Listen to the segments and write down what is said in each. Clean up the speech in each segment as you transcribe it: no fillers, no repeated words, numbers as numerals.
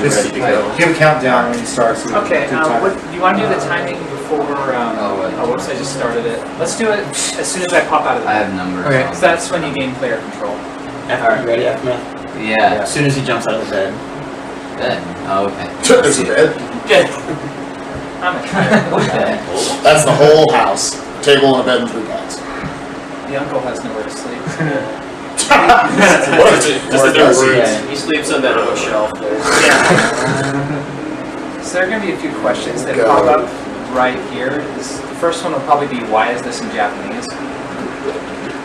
Just give a countdown when you start. So okay, do you want to do the timing before, whoops, I just started it. Let's do it as soon as I pop out of the bed. I have numbers. Okay, so that's when you gain player control. Alright, you ready, F-Man? Yeah. As soon as he jumps out of the bed. Bed. Oh, okay. There's a bed. Good. I'm excited. Okay. That's the whole house. Table and a bed and 3 cots. The uncle has nowhere to sleep. He sleeps on that little shelf there. Yeah. So there are going to be a few questions that pop up right here. The first one will probably be, why is this in Japanese?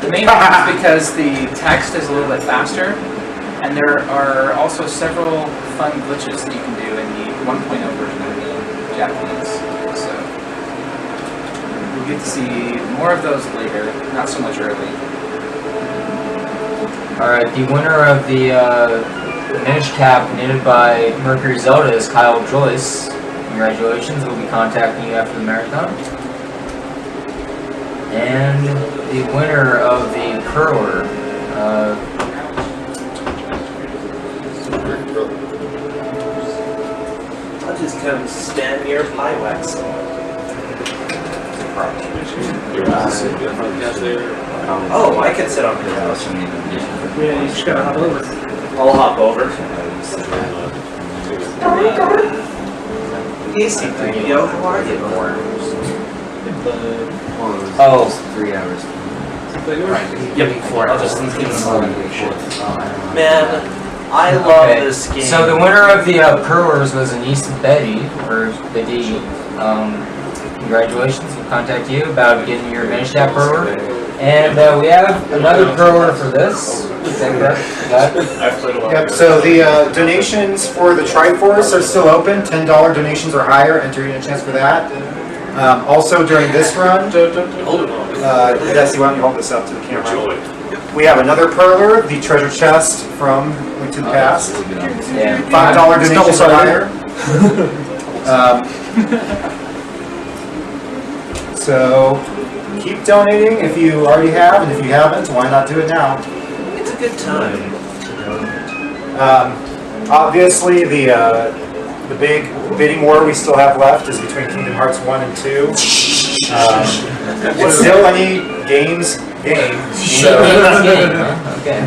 The main reason is because the text is a little bit faster, and there are also several fun glitches that you can do in the 1.0 version of the Japanese. So we'll get to see more of those later, not so much early. Alright, the winner of the Minish Cap knitted by Mercury Zelda is Kyle Joyce. Congratulations, we'll be contacting you after the marathon. And the winner of the Curler, I'll just come stand near Pywex. Oh, I can sit on the couch. Yeah, you just gotta hop over. I'll hop over. Easy, yo. How are you? oh, 3 hours. Yep, 4 hours. Man, I love this game. So the winner of the Curlers was Anissa Betty, or Betty. Congratulations, we'll contact you about getting your Minish Cap Curler. And we have another curler for this. Is that correct? Yep, so the donations for the Triforce are still open. $10 donations or higher, enter in a chance for that. Also during this run, Desi, why don't you hold this up to the camera? We have another Perler, the treasure chest from Link to the Past. Yeah. $5 donations or higher. So keep donating if you already have, and if you haven't, why not do it now? It's a good time. Obviously, the big bidding war we still have left is between Kingdom Hearts 1 and 2. It's still any games game. So. Okay.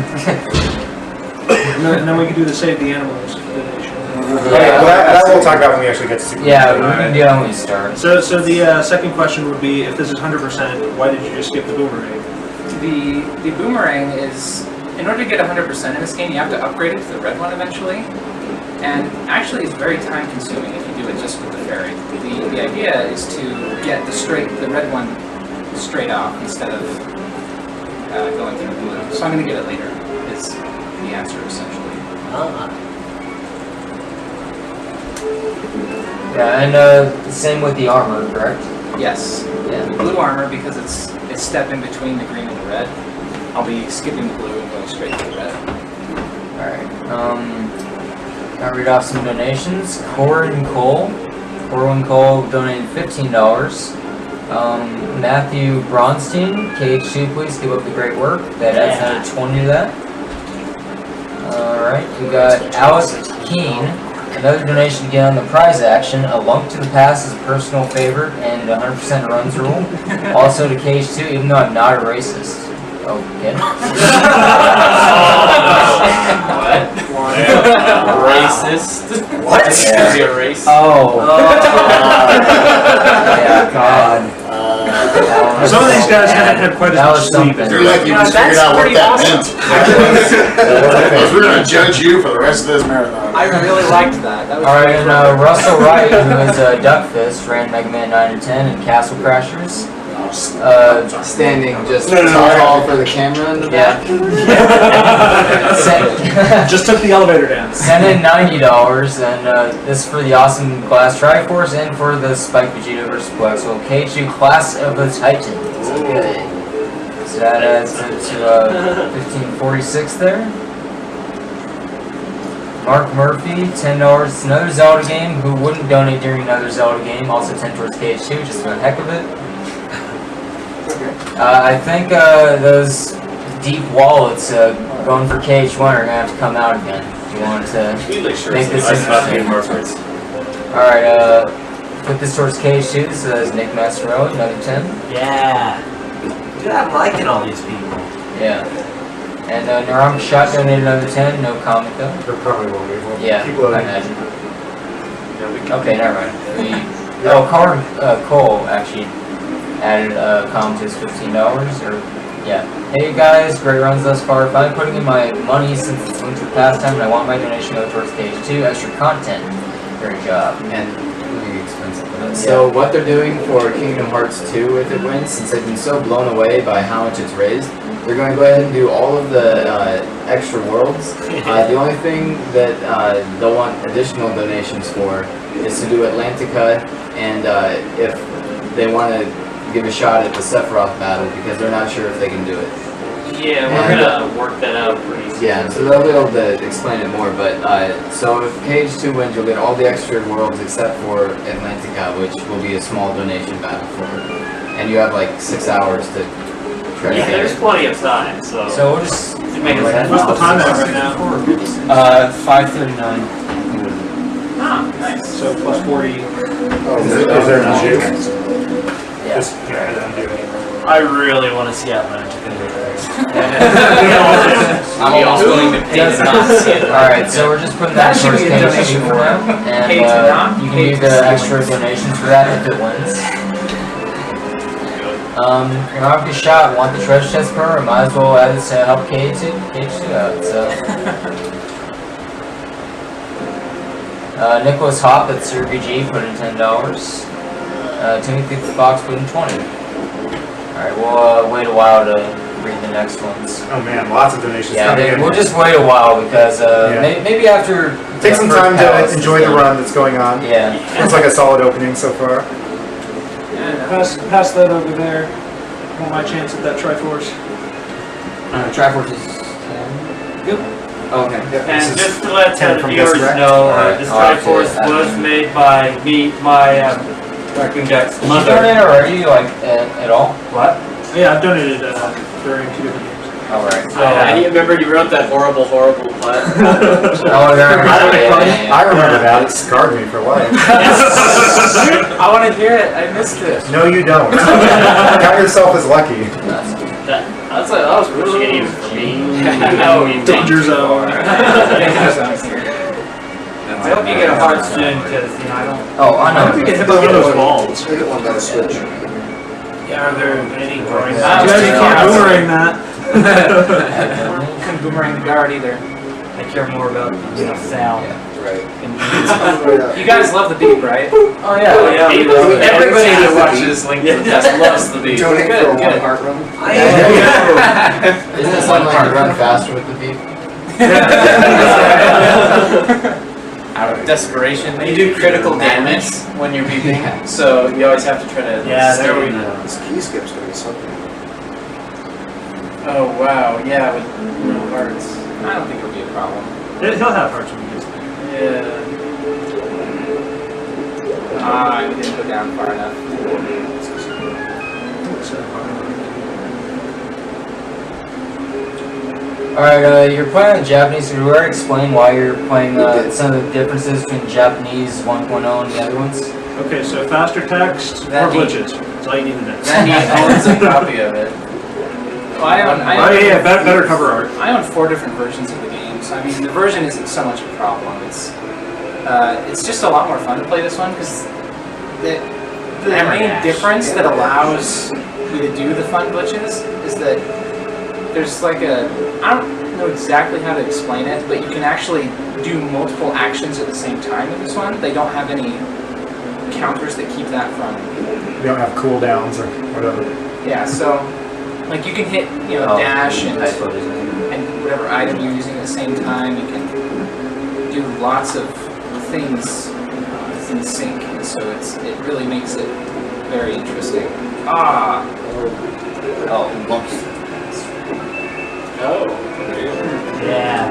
And then we can do the Save the Animals donation. Yeah, well, that we'll talk about when we actually get to see. Yeah, we can do that when we start. So the second question would be, if this is 100%, why did you just skip the boomerang? The boomerang is, in order to get 100% in this game, you have to upgrade it to the red one eventually. And actually, it's very time consuming if you do it just with the fairy. The idea is to get the red one straight off instead of going through the blue. So I'm going to get it later, is the answer essentially. Yeah, and same with the armor, correct? Yes. Yeah. The blue armor, because it's step in between the green and the red, I'll be skipping the blue and going straight to the red. Alright, I'll read off some donations. Corin Cole donated $15. Matthew Bronstein, KH2, please keep up the great work. That adds another 20 to that. Alright, we got Alex Keene. Another donation again on the prize action. A Lunk to the Past is a personal favorite and 100% runs rule. Also to KH2, even though I'm not a racist. Okay. What? Racist? What? Is he a racist? Oh. Yeah, God. Some of these guys had quite a That was sleep. something. You're like you just figured out what that meant. Because we're going to judge you for the rest of this marathon. I really liked that. That was Alright, and Russell Wright, who is Duckfist, ran Mega Man 9 and 10 and Castle Crashers. Standing just tall for the camera in the back. Just took the elevator down. Send in $90, and this for the awesome Glass Triforce and for the Spike Vegeta vs. Plexel K2 Class of the Titans. Okay. So that adds it to 1546 there. Mark Murphy, $10. It's another Zelda game. Who wouldn't donate during another Zelda game? Also 10 towards KH2, just for the heck of it. I think those deep wallets going for KH1 are going to have to come out again. you want to Usually sure. make this I stopped being interesting. Margaret's. Alright, put this towards cage 2. This is Nick Mascarelli, another 10. Yeah. Dude, I'm liking all these people. Yeah. And Neuron Shot donated another 10, no comment though. There probably will be. We'll Yeah, keep I loading. imagine. Okay, never mind. Cole actually added a comment to his $15, or, yeah. Hey guys, great runs thus far. Finally putting in my money since it's linked to pastime, and I want my donation to go towards stage 2, extra content. Great job. And let me explain something. So what they're doing for Kingdom Hearts 2 if it wins, since they've been so blown away by how much it's raised, they're going to go ahead and do all of the extra worlds. The only thing that they'll want additional donations for is to do Atlantica, and if they want to give a shot at the Sephiroth battle, because they're not sure if they can do it. Yeah, we're gonna work that out pretty soon. Yeah, so they'll be able to explain it more, but so if Cage 2 wins, you'll get all the extra worlds except for Atlantica, which will be a small donation battle for her. And you have like 6 hours to try to Yeah, get there's it. plenty of time, so. So we'll just... to make it What's the time right now? 5:39. Ah, nice. So plus 40. Is there an issue? Yeah. I really want to see Atlantica. I'm also willing to pay to not see it. Alright, so we're just putting that That should towards be a page donation 2 for now. And Pay to not, you pay can do to the see extra wins. donations for that if it wins. You're not gonna be shot, want the treasure chest per, might as well add this to help K2 out, so. Nicholas Hop at Sir BG put in $10. Timothy Fox put in 20. Alright, we'll wait a while to read the next ones. Oh man, lots of donations Yeah, coming in. we'll just wait a while because Yeah. maybe after Take the some first time palace to is enjoy the done. run that's going on. Yeah. Looks like a solid opening so far. Pass that over there. Want my chance at that Triforce. Triforce is 10? Yep. Oh, okay. And just to let 10 the from viewers Misdirect. know, Alright, this I'll have to Triforce add was it. made by me, my Raccoon Jack's Did you mother. donate already, like, at all? What? Yeah, I've donated during 2 different games. Alright. I remember you wrote that horrible plan. Oh, yeah. I remember that. It scarred me for life. I want to hear it. I missed it. No, you don't. Count yourself as lucky. That was pushing it even for me. No, you Danger zone. I hope you get a heart soon, because, you know, I don't... Oh, I know. Get hit by one of those balls. Make it one by Switch. Yeah, are there any drawings? You guys can't boomerang that. Couldn't boomerang the guard either. I care more about, you know, sound. Right. You guys love the beep, right? Oh, yeah. Oh, yeah, we love it. Everybody Everybody that watches Link to the Past loves the beat. Donate Good, for a good. 1 heart run. Isn't it something like you run faster with the beep? Out of desperation. You do critical damage when you're beeping, so you always have to try to... Yeah, there we go. This key skip's gonna be something. Oh, wow, yeah, with no hearts. I don't think it'll be a problem. He'll have hearts when he gets there. Yeah. I didn't go down far enough. Alright, you're playing on Japanese, so we already explain why you're playing some of the differences between Japanese 1.0 and the other ones. Okay, so faster text or That glitches. That's all you need to know. Then he owns a copy of it. Well, Oh yeah, better cover art. I own 4 different versions of the game, so I mean the version isn't so much a problem. It's just a lot more fun to play this one because the main difference that allows you to do the fun glitches is that there's like I don't know exactly how to explain it, but you can actually do multiple actions at the same time in this one. They don't have any counters that keep that from. We don't have cooldowns or whatever. Yeah, so like you can hit, you know, dash and whatever item you're using at the same time. You can do lots of things in sync, and so it really makes it very interesting. Yeah.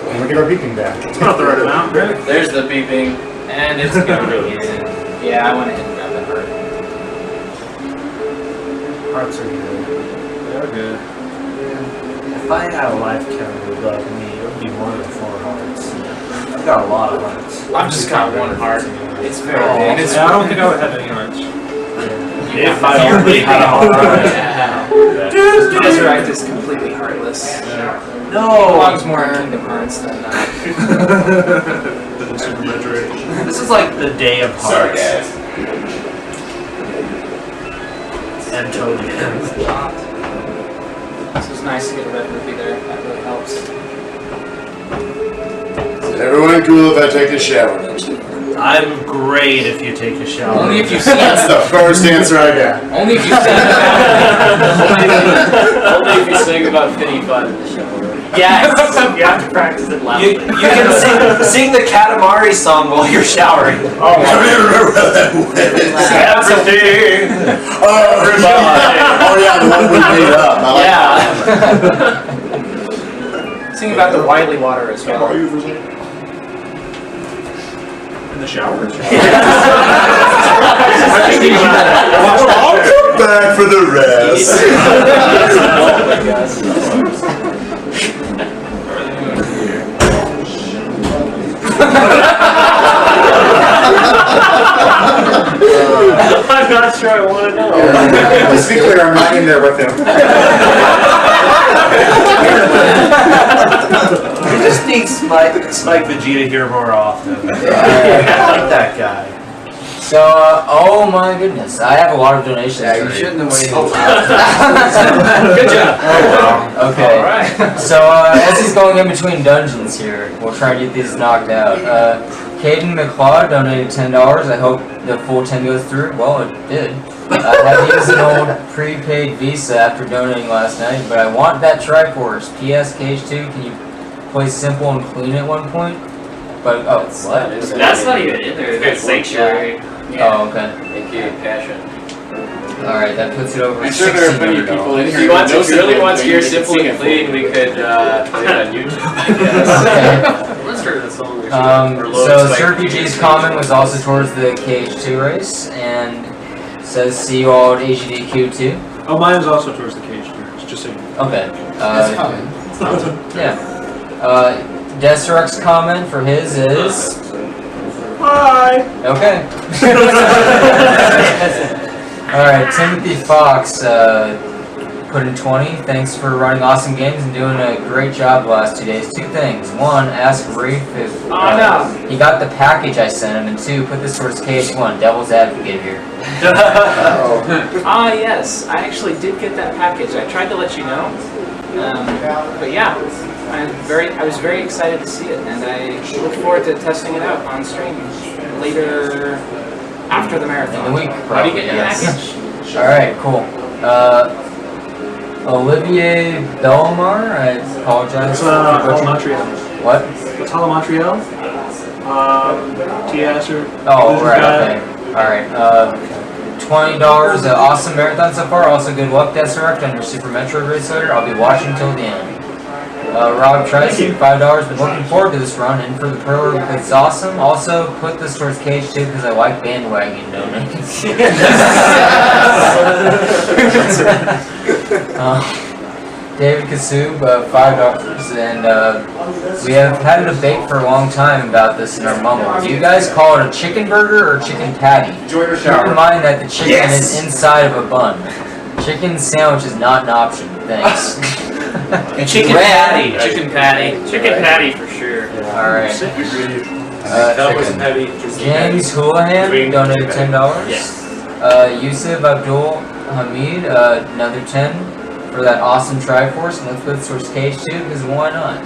And we get our beeping back. Not the right amount, right? There's the beeping, and it's going. Yeah, I went ahead and grabbed that heart. Hearts are good. They're good. If I had a life counter above me, it would be more than 4 hearts. I've got a lot of hearts. I've just got 1 heart. It's very Yeah, it's I don't think I would have any hearts. If I only had a heart. Resurrect is completely heartless. No! Belongs more in Kingdom Hearts than Super Metroid. This is like the day of hearts. And totally. This is nice to get a red rupee there. That really helps. Is everyone cool if I take a shower next door? I'm great if you take a shower. Only if you see That's the first answer I got. Only if you sing Only if you sing about Finny Fun in the show. Yes! You have to practice it loudly. You can sing the Katamari song while you're showering. Oh, I don't even remember how that went. Everything! Oh, yeah, the one we made up. I like Yeah. Sing about the Wily water as How well. are you for a second? In the shower? I'll come back for the rest. I'm not sure I want to know. Let's be clear, I'm not in there with him. We just need Spike Vegeta here more often. I like that guy. So, oh my goodness, I have a lot of donations. Yeah, you already. shouldn't have waited. Good job. Okay. Alright. So, as he's going in between dungeons here, we'll try and get these knocked out. Caden McLeod donated $10. I hope the full 10 goes through. Well, it did. I had to use an old prepaid Visa after donating last night, but I want that Triforce. PS Cage 2, can you play simple and clean at one point? But, oh, what? That's not even in there. That's Sanctuary. Oh, okay. Thank you. Passion. Alright, that puts it over I'm sure there are plenty of $1,600. people in If here. you want to, who if you really know want to hear something, Simple we can and sing it Clean, we could play it on YouTube, I guess. Let's hear the song. So Sir PG's comment was also towards the KH2 race, and says see you all at SGDQ too. Oh, mine is also towards the cage turns, just saying. Okay. That's coming. Yeah. Deserect's comment for his is Hi! okay. Alright, Timothy Fox put in 20. Thanks for running awesome games and doing a great job the last 2 days. 2 things. 1, ask Reaif if he got the package I sent him, and 2, put this towards KH1, Devil's Advocate here. Ah, yes. I actually did get that package. I tried to let you know. But yeah, I was very excited to see it, and I look forward to testing it out on stream later after the marathon. In the week, How do you probably, get your yes. package? Alright, cool. Olivier Belmar, I apologize It's for Hala butchering. Montreal. What? It's Hala Montreal. TS or... Oh, right, okay. Alright, $20, awesome marathon so far, also good luck, Deserect, on your Super Metro race later. I'll be watching till the end. Rob Tracy, $5, been looking forward to this run, and for the pro because it's awesome. Also, put this towards Cage too, because I like bandwagon donations. David Kasub, $5, and we have had a debate for a long time about this in our mumble. Do you guys call it a chicken burger or chicken patty? Enjoy your Keep shower. in mind that the chicken is inside of a bun. Chicken sandwich is not an option. Thanks. Chicken patty. Chicken patty. Chicken patty for sure. Alright. That was heavy. James Houlihan donated $10. Yes. Yusuf Abdul Hamid, another 10 for that awesome Triforce. And let's put Source Cage too, because why not?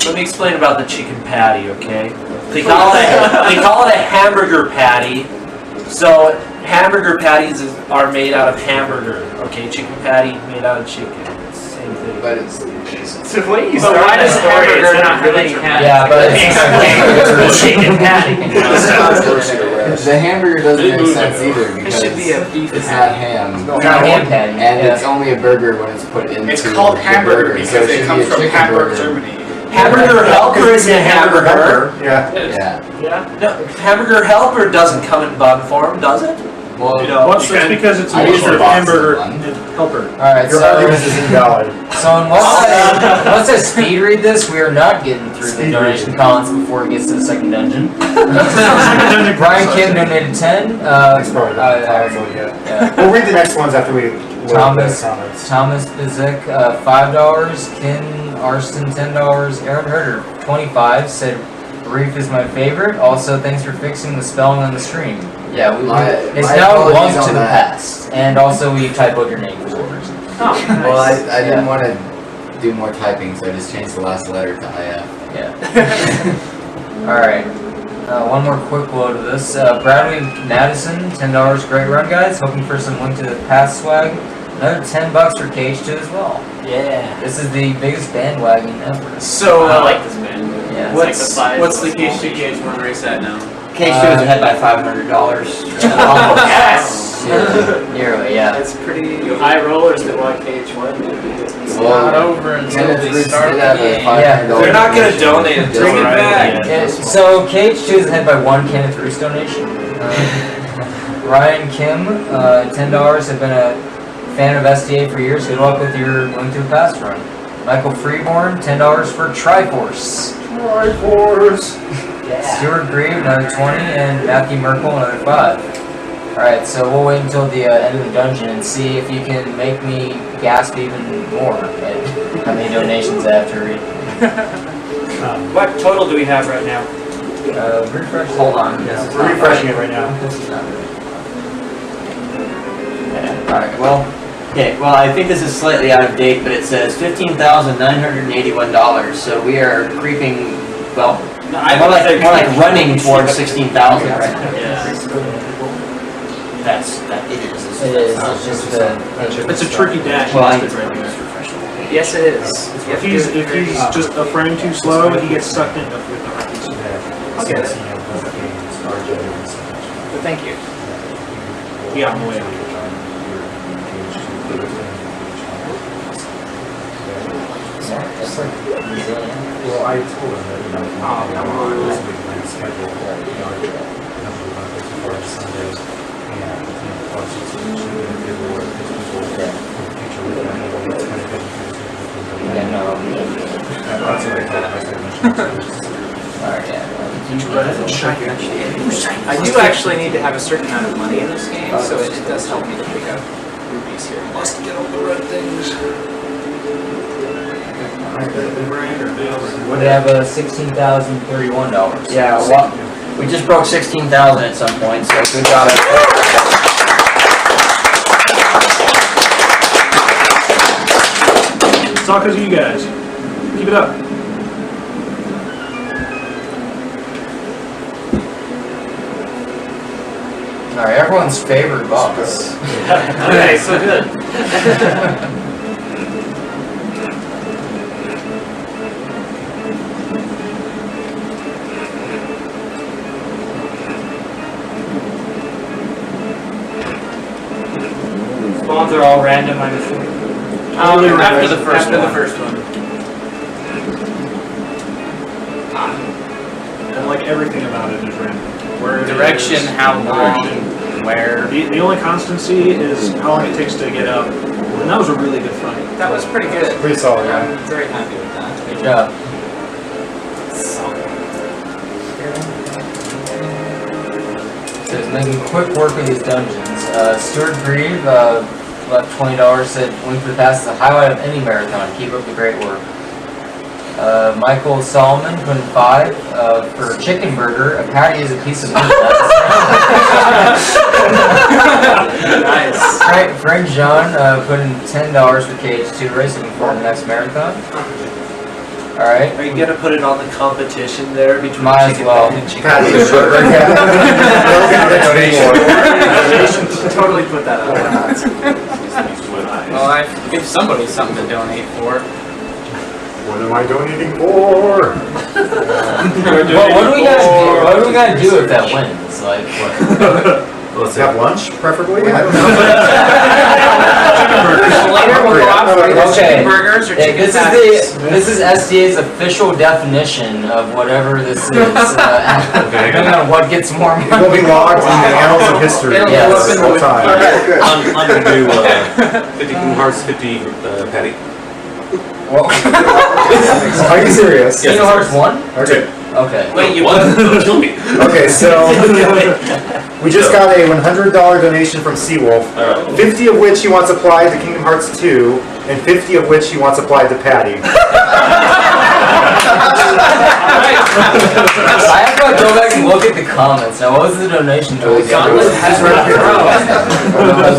Let me explain about the chicken patty, okay? They call it a hamburger patty. So hamburger patties are made out of hamburger, okay? Chicken patty made out of chicken. It's the same thing. But it's So the way you But start why that does story, hamburger it's not really have patty. Yeah, but It's chicken patty. the hamburger doesn't make sense either It because should be a beef it's patty. not ham. Not a ham patty. And yeah. it's only a burger when it's put into It's called the hamburger burger, because so it should comes be a from chicken Hamburg, burger. Germany. Hamburger helper isn't a hamburger. Yeah. Yeah. Yeah. No, hamburger helper doesn't come in bun form, does it? Well, You know, Well, it's because it's a I use mixture the of box hamburger one. and helper. alright, Your so argument is invalid. once I speed read this, we are not getting through the Speed donation read. columns before it gets to the second dungeon. Brian Kim donated 10. That's probably the I highest already- we'll get. yeah. We'll read the next ones after we load Thomas- the comments. Thomas Bizik, $5. Ken Arston, $10. Aaron Herder, 25, said Reaif is my favorite. Also, thanks for fixing the spelling on the stream. Yeah, it's my now apologies belongs to on the that. past. And also, we typoed your name for some reason. Oh, nice. Well, I didn't Yeah. want to do more typing, so I just changed the last letter to IF. Yeah. Alright. One more quick load of this. Bradley Madison, $10. Great run, guys. Hoping for some link to the past swag. Another $10 for KH2 as well. Yeah. This is the biggest bandwagon ever. So, I like this band. Yeah. what's What's the KH2 KH1 race at now? K2 is ahead by $500. Yes! Nearly, yeah. That's pretty. You high rollers that want KH1, It's Well, not over until Kenneth they Roots start did the have a game. $500 They're not gonna donation. donate it. Bring it Right. back. Yeah, so KH2 is ahead by one Kenneth Roos donation. Ryan Kim, $10. Have been a fan of SDA for years. Good luck with your Link to the Past run. Michael Freeborn, $10 for Triforce. Triforce! Stuart Grieve, another 20, and Matthew Merkel, another 5. Alright, so we'll wait until the end of the dungeon and see if you can make me gasp even more at how many donations I have to read. What total do we have right now? Refresh. Hold on. We're refreshing it right now. Alright, well, okay, well, I think this is slightly out of date, but it says $15,981, so we are creeping, well, more like running towards 16,000 right now. It is, it's just It's a tricky dash. Well, I- listed right there. Yes, it is. If he's just a frame too slow, he gets sucked into with the heartbeats. I'll get it. But thank you. Yeah, I'm way. Well, I told him that, you know, Oh, come on. this week when it's scheduled, you know, a couple of months before Sunday, and, you know, plus it's should be a good reward because people in the future look at it, it's kind of good for people. Yeah, no. That's what I told him, I said, Alright, yeah. I do actually need to have a certain amount of money in this game, so it does help me to pick up rupees here. Must get all the red things. Would have $16,031. Yeah, well, we just broke 16,000 at some point, so good job. It's all because of you guys. Keep it up. Alright, everyone's favorite boss. Okay, so good. Spawns are all random, I'm assuming. After the first one. And like everything about it is random. Where it Direction, is, how long, where. The only constancy is how long it takes to get up. And that was a really good fight. That was pretty good. pretty solid, yeah. I'm very happy with that. Good job. So he's making quick work of these dungeons. Stuart Grieve left $20, said Link to the Past is the highlight of any marathon. Keep up the great work. Michael Solomon put in 5 for chicken burger. A patty is a piece of meat. Nice. Frank John put in $10 for KH2 race, looking forward to the next marathon. Alright. Are you gonna put it on the competition there between Might as chicken well. patty and chicken Patty burger? is burger, yeah. Totally put that out. Well, I give somebody something to donate for. What am I donating for? What do we gotta do? What do we gotta do if that wins? Like, what? Let's have lunch, preferably. I don't know. Later we'll go out for either Okay. chicken burgers or Yeah, chicken this patties. is SDA's official definition of whatever this is. Depending on what gets more It will be logged in the annals of history. It'll Yes. go up in the All time. I'm gonna do 50 Kingdom Hearts, 50 patty. Are you serious? Kingdom Hearts 1? Okay. Okay. Wait, you What? Don't kill me. Okay, so we just got a $100 donation from Seawolf, 50 of which he wants applied to Kingdom Hearts 2, and 50 of which he wants applied to Patty. I have to go back and look at the comments. Now, what was the donation to? Gauntlet has run through.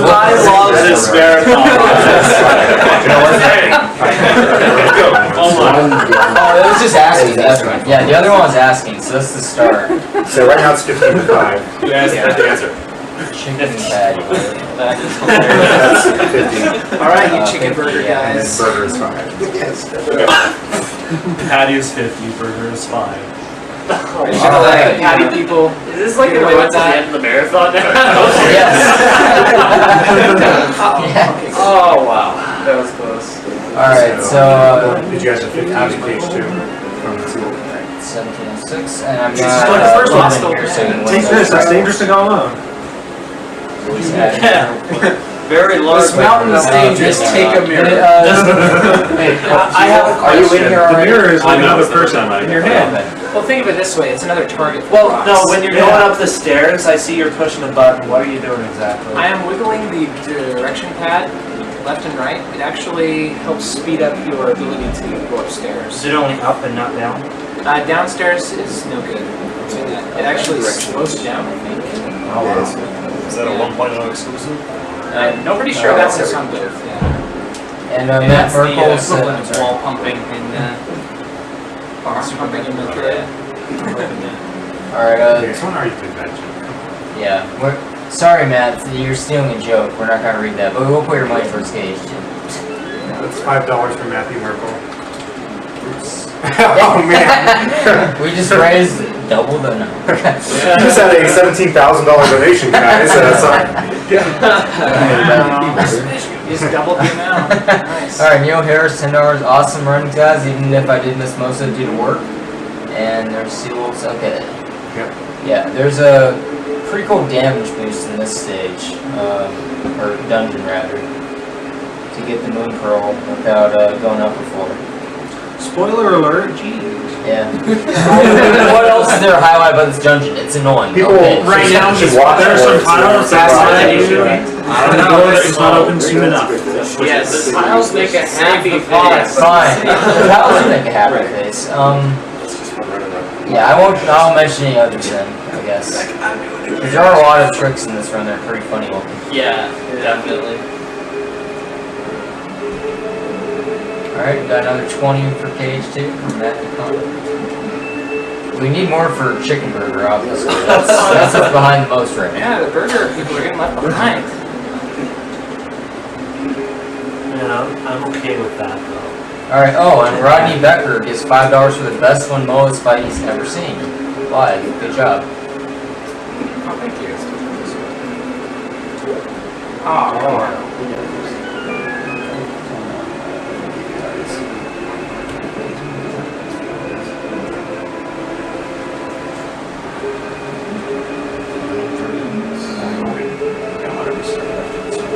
I love this marathon. Oh, it was just asking. That's right. Yeah, the other one was asking, so that's the start. So right now it's 15 to 5. That's the answer. Chicken patty. That is That's hilarious. 50. All right, you chicken burger And then guys. burger is 5. Patty is 50, burger is 5. Are you gonna let patty people? Is this like Get the away with way to the that? end of the marathon now? Yes. Oh wow, that was close. All right, so Did you guys have 50 on page 2 from the Seawolf? 1706, and I'm This is not. like the first one. Here, so you can Take look this, at that's it. dangerous to go alone. Very large. This mountain stage, take a mirror. I have a Are you in question. here The already? mirror is I know, another it's the first person time I- in your hand. Well, think of it this way: it's another target. For Well, rocks. no, when you're going up the stairs, I see you're pushing a button. What are you doing exactly? I am wiggling the direction pad left and right. It actually helps speed up your ability to go upstairs. Is it only up and not down? Downstairs is no good. I'll say that. It actually slows it down, I think. Oh, wow. Is that a 1.0 exclusive? I'm pretty sure that's what's on both. Yeah. And And Matt that's the Merkel said. equivalent of wall pumping in pumping in Madrid. All right. Someone already did that joke. Yeah. Sorry, Matt. You're stealing a joke. We're not gonna read that, but we will put your money towards Gage. That's $5 from Matthew Merkel. Oh man. We just raised double the number. You just had a $17,000 donation, guys. You just doubled the amount. Nice. All right, Neil Harris, $10. Awesome run, guys. Even if I did miss most of it due to work. And there's Seawolves. Okay. Yep. Yeah, there's a pretty cool damage boost in this stage, or dungeon rather, to get the moon pearl without going up before. Spoiler alert, geez. Yeah. What else is there to highlight about this dungeon? It's annoying. People okay. right now should watch There are some titles that I don't know. it's not open soon enough. Yes, the tiles make a happy face. Fine. That was make a happy face. Yeah, I'll mention any others then, I guess. There are a lot of tricks in this run that are pretty funny looking. Yeah, definitely. Alright, got another 20 for Cage 2 from Matthew Conlon. We need more for Chicken Burger, obviously. That's what's behind the most right now. Yeah, the burger people are getting left behind. Yeah, I'm okay with that though. Alright, oh, and Rodney Becker gets $5 for the best one Moe's fight he's ever seen. Live. Good job. Oh, thank you. Oh,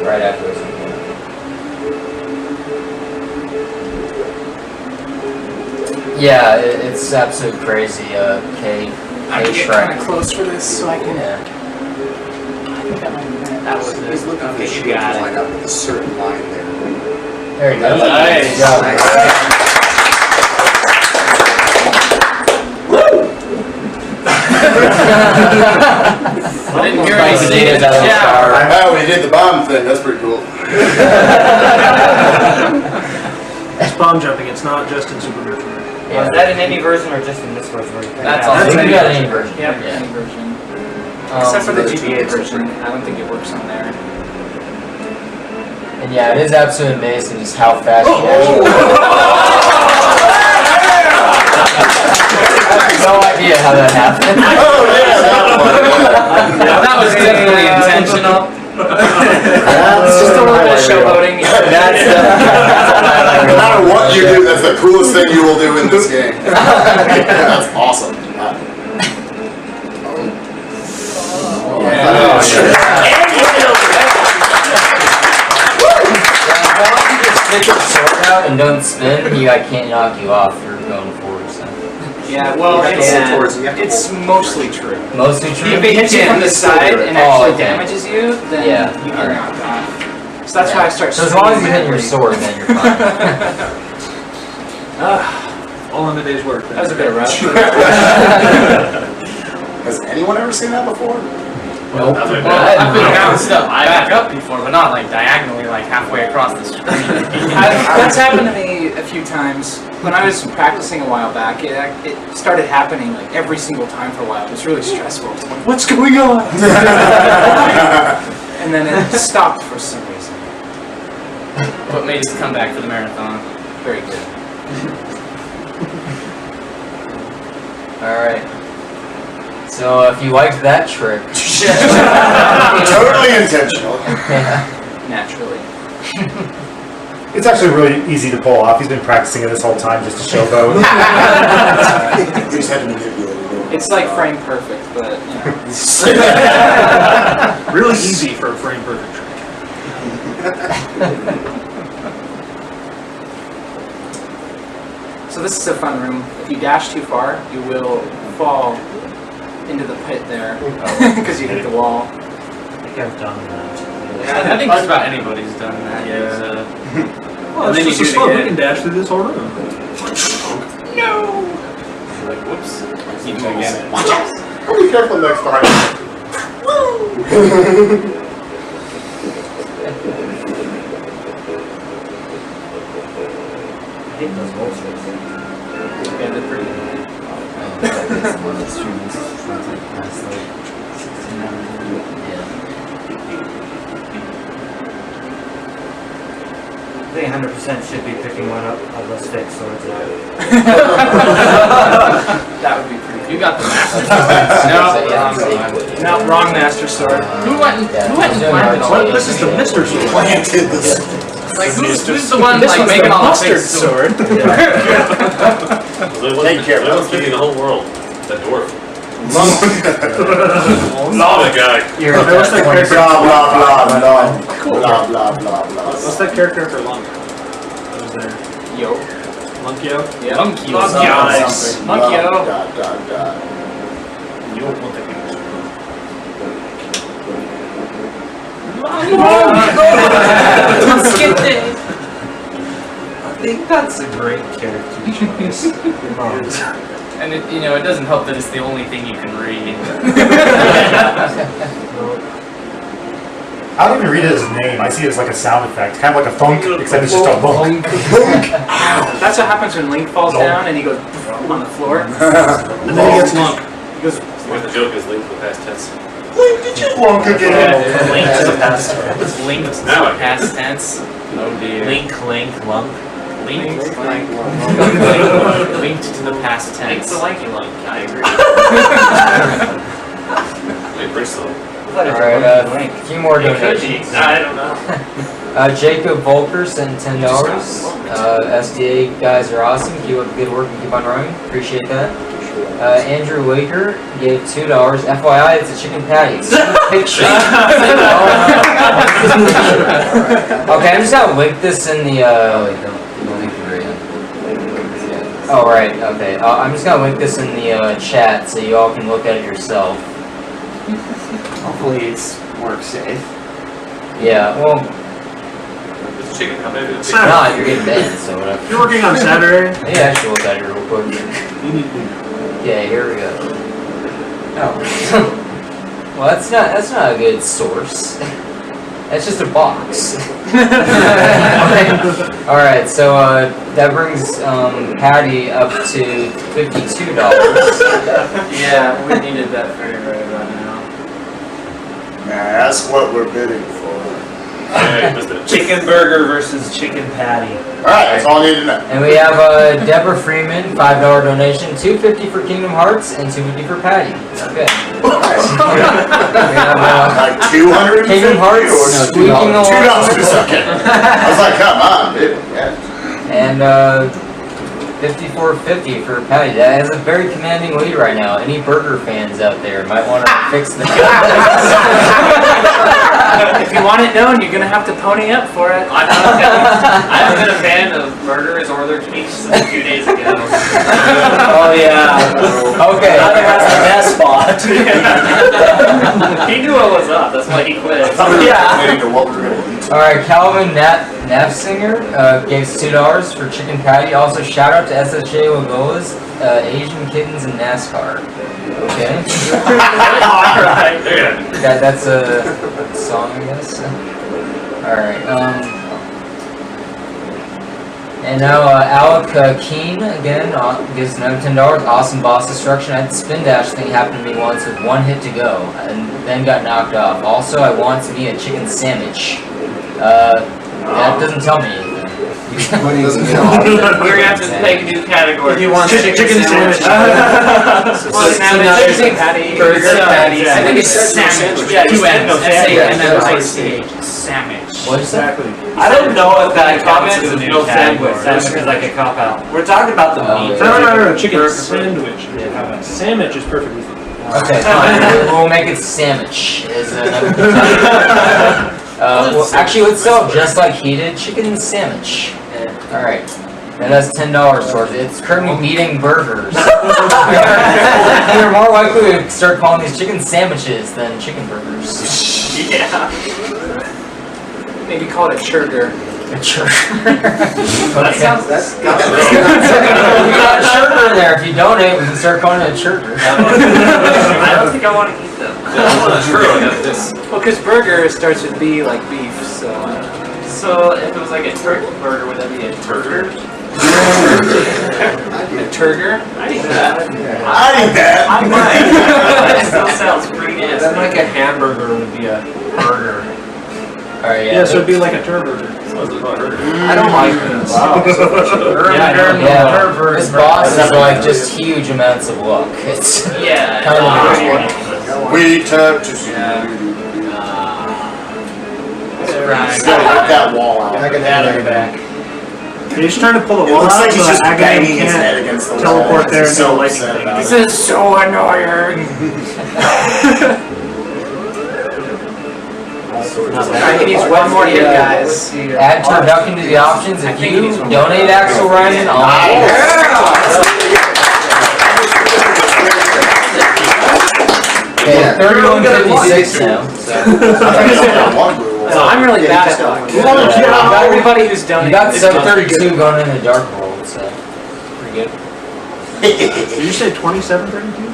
Right after this one. Yeah, it's absolutely crazy. I can get Shrek. kind of close for this so I can. Yeah. I think that might be that. That was it. He's looking for the Okay, you shield got to it. line up with a certain line there. There you go. Nice. Good job. I didn't hear Nice anything. potatoes out of the shower. Oh, we did the bomb thing. That's pretty cool. It's bomb jumping, it's not just in Super Metroid. Yeah. Is that in any version or just in this version? That's I all. think we got any version. Yep, Yeah. any version. Except for the Um, GBA version. I don't think it works on there. And yeah, it is absolutely amazing just how fast you actually. I have no idea how that happened. Oh, yeah, that one. That was definitely intentional. No matter what you do, that's the coolest thing you will do in this game. That's awesome. Stick your sword out and don't spin, I can't knock you off for going forward. So. Yeah, well, it's mostly true. Mostly true. If it hits you from the side and actually damages you, then you get knocked off. So that's why I start. So as long as you hit your sword, then you're fine. All in the day's work. That was a bit rough. Has anyone ever seen that before? Nope. I've been bounced up. I back up before, but not like diagonally, like halfway across the screen. That's happened to me a few times. When I was practicing a while back, it started happening like every single time for a while. It was really stressful. I was like, what's going on? And then it stopped for some reason. What made us come back for the marathon? Very good. Alright. So if you liked that trick. Totally intentional. Naturally. It's actually really easy to pull off. He's been practicing it this whole time just to showboat. You just had to manipulate it. It's like frame perfect, but Really easy for a frame perfect trick. So this is a fun room. If you dash too far, you will fall into the pit there because you hit the wall. I think I've done that. I think just about anybody's done that. Yeah. Well, And it's then just you a do it slope. We again. can dash through this whole room. Like, whoops. You do it again. I'll be careful next time. I hate those bullshit. Yeah, they're pretty good. I think 100% should be picking one up of those fake swords. That would be pretty cool. You got the master. No, wrong master sword. Who went and planted all This is the Mr. Sword. Planted this. Like, who's the one This like one's making the all the mustard fake sword? Take care of I was thinking the whole world. That dwarf. Not a guy. You're Okay, what's that character? Blah, blah, blah, blah. Blah, blah, blah, blah. What's that character for Lunk? That was there. Yo. Lunkio? Yeah. Monkey. Nice. Monkey-o. Dot, dot, dot. You won't want the picture. Skip it. I think that's a great character choice. And it, it doesn't help that it's the only thing you can read. I don't even read it as a name. I see it as like a sound effect, kind of like a thunk, except it's just a bonk. That's what happens when Link falls down and he goes on the floor. And then he gets Lunk. He goes. Where's the joke is linked to the past tense. Bonk again. Link to the past tense. Link to the Now I get it. past tense. Oh dear. Link, lunk. Linked to the past tense. Link's a lanky lunk. I agree. Wait, Bristol. Alright, a few more donations. I don't know. Jacob Volker sent $10. SDA guys are awesome. Keep up the good work and keep on running. Appreciate that. Andrew Waker gave $2. FYI, it's a chicken patty. Picture. Okay, I'm just gonna link this in the. Oh right, okay. I'm just gonna link this in the chat so you all can look at it yourself. Hopefully it's work safe. Yeah, well, It's chicken. How maybe it's nah, you're getting banned, so whatever. You're working on Saturday? Maybe I should look at it real quick. You need to. Yeah, here we go. Oh. Well, that's not a good source. That's just a box. Alright, so that brings Patty up to $52. Yeah, we needed that very right about now. Nah, that's what we're bidding for. Hey, missed it. Chicken burger versus chicken patty. Alright, that's all I need to know. And we have Deborah Freeman, $5 donation, $2.50 for Kingdom Hearts, and $2.50 for Patty. Okay. We have Like 250 Kingdom Hearts or squeaking along. $2. Okay. I was like, come on, dude. Yeah. And $54.50 for Patty. That is a very commanding lead right now. Any burger fans out there might want to fix the If you want it known, you're gonna have to pony up for it. I haven't been a fan of burgers or their tweets since 2 days ago. Oh yeah. Okay. Neither has the best spot. He knew what was up, that's why he quit. Waiting to what we're gonna eat. Alright, Calvin Nafsinger gave us $2 for chicken patty. Also, shout out to SSJ Lagola's Asian Kittens in NASCAR. Okay. Alright. That's a song, I guess. Alright, and now Alec Keen again gives another $10. Awesome boss destruction. I had the spin dash thing happen to me once with 1 hit to go, and then got knocked off. Also, I want to be a chicken sandwich. That doesn't tell me anything. We're gonna have to make a new category. If you want chicken sandwich. Chicken patty. Burger patty. I think it's sandwich. Yeah, two N's. S-A-M-M-I-C-H. Sandwich. What is that? I don't know if that Comment counts is as a a new no sandwich. category. That seems like a cop out. We're talking about the meat. No, chicken sandwich. Sandwich is perfectly fine. Okay, fine. We'll make it sandwich. Is another well, actually, let's sell it just like he did. Chicken sandwich. Alright. That has $10 towards it. It's currently beating burgers. You're more likely to start calling these chicken sandwiches than chicken burgers. Yeah. Maybe call it a churger. A churger. That sounds. We got a churger in there. If you donate, we can start calling it a churger. I don't think I want to eat them. Well, because burger starts with B like beef, so. So if it was like a turkey burger, would that be a turger? A turger? I eat that. I eat that. I might. That still sounds pretty Then nasty. like a hamburger would be a burger. Alright, Yeah, so it'd be like a turburger. I don't like this. Yeah, this boss is like just huge amounts of luck. It's Yeah. kind of We touch. Just gotta get that wall out. I can have it back. He's trying to pull a It wall looks out, like he's so just Agam banging his can't head against the wall. teleport there and He's do a so lightning upset thing. about This it. is so annoying. I can use one more hit, guys. add turducken to the options. If you donate Axel Ryan, I'll Okay, 31.56 now. So I'm really bad at luck. Everybody who's You donated. got 732 going in the dark world, so pretty good. Did you say 2732?